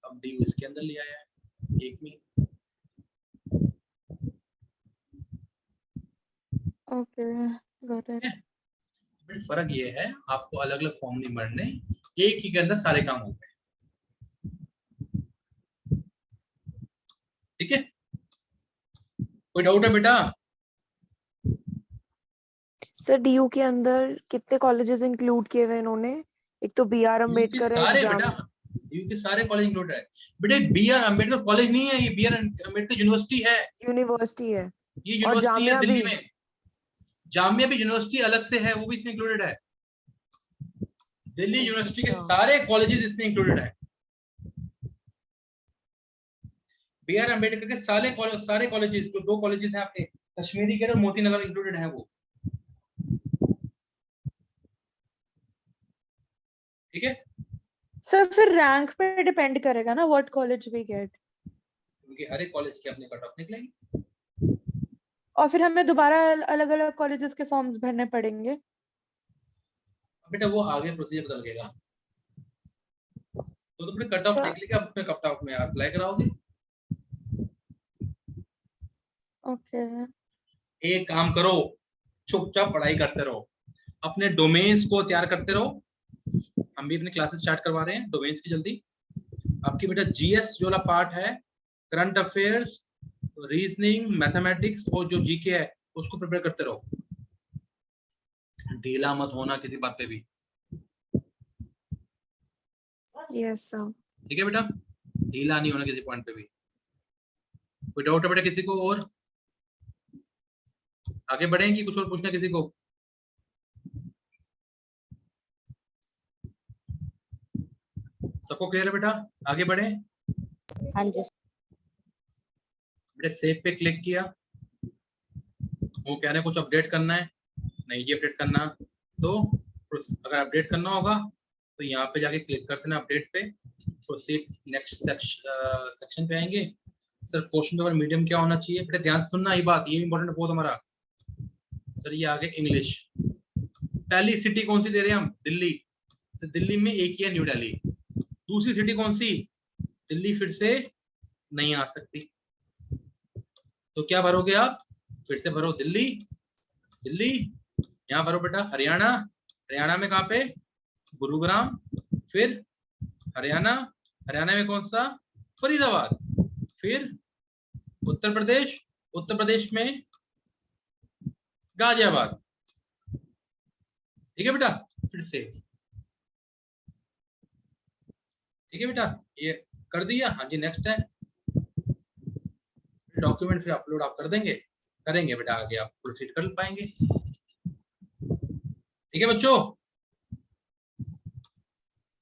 S1: अब ड्यू इसके अंदर ले आया है एक में।
S7: Okay got it.
S1: बट फर्क ये है आपको अलग अलग फॉर्म नहीं भरने, एक ही के अंदर सारे काम होते हैं, ठीक है? कोई डाउट है बेटा?
S6: सर डीयू के अंदर कितने कॉलेजेस इंक्लूड किए हुए इन्होंने? एक तो बीआर
S1: ड्यू के
S6: अम्बेडकर है,
S1: सारे
S6: जाम
S1: बेटा, ड्यू के सारे कॉलेज इंक्लूड है बेटे। बीआर अम्बेडकर कॉलेज नहीं है, ये बीआर अम्बेडकर यूनिवर्सिटी है,
S6: यूनिवर्सिटी है
S1: ये
S6: और
S1: यूनिवर्सिटी है
S6: जामिया
S1: दिल्ली
S6: भी।
S1: में। जामिया भी यूनिवर्सिटी अलग से है, वो भी इसमें इंक्लूडेड है। दिल्ली यूनिवर्सिटी के
S6: अच्छा।
S1: सारे कॉलेजेस इसमें इंक्लूडेड है। बीआर अम्बेडकर के सारे कॉलेजेस, जो 2 कॉलेजेस हैं आपके कश्मीरी गेट और मोती नगर इंक्लूडेड है वो, ठीक है?
S7: सर फिर रैंक पे डिपेंड करेगा ना व्हाट कॉलेज वी गेट,
S1: क्योंकि हर एक कॉलेज के अपने कट ऑफ निकलेंगे।
S7: और फिर हमें दोबारा अलग अलग कॉलेजेस के फॉर्म्स भरने पड़ेंगे।
S1: बेटा वो आगे प्रोसीजर बदल गएगा, तो तुमने कट ऑफ
S7: सर
S1: देख लिया, अपने कट ऑफ में अप्लाई कराओगे।
S7: ओके
S1: एक काम करो, चुपचाप पढ़ाई करते रहो, अपने डोमेन्स को तैयार करते रहो। हम भी अपने क्लासेस स्टार्ट करवा रहे हैं डोमेन्स की जल्दी। आपकी बेटा जीएस जो वाला पार्ट है, करंट अफेयर्स, रीजनिंग, मैथमेटिक्स और जो जीके है उसको प्रिपेयर करते रहो, ढीला मत होना किसी बात पे भी,
S6: यस सर।
S1: ठीक है बेटा? ढीला नहीं होना किसी पॉइंट पे भी। कोई डाउट है बेटा किसी को? और आगे बढ़े कि कुछ और पूछना किसी को? सबको क्लियर है बेटा? आगे बढ़े।
S2: हाँ जी।
S1: बेटा सेव पे क्लिक किया, वो कह रहे हैं कुछ अपडेट करना है, नहीं ये अपडेट करना, तो अगर अपडेट करना होगा तो यहाँ पे जाके क्लिक कर देना अपडेट पे, प्रोसीड नेक्स्ट सेक्शन पे आएंगे। सर क्वेश्चन पेपर मीडियम क्या होना चाहिए? बेटा ध्यान सुनना, ये बात ये इंपॉर्टेंट बहुत हमारा। सर ये आगे इंग्लिश, पहली सिटी कौन सी दे रहे हैं हम? दिल्ली। सर दिल्ली में एक ही है न्यू दिल्ली, दूसरी सिटी कौन सी? दिल्ली फिर से नहीं आ सकती, तो क्या भरोगे आप? फिर से भरो दिल्ली, दिल्ली, यहाँ भरो बेटा हरियाणा, हरियाणा में कहाँ पे? गुरुग्राम, फिर हरियाणा, हरियाणा में कौन सा? फरीदाबाद, फिर उत्तर प्रदेश, उत्तर प्रदेश में गाजियाबाद, ठीक है बेटा? फिर से, ठीक है बेटा? ये कर दिया? हाँ जी नेक्स्ट है, डॉक्यूमेंट फिर अपलोड आप कर देंगे, करेंगे बेटा, आगे आप प्रोसीड कर पाएंगे, ठीक है बच्चों?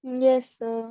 S7: Yes sir.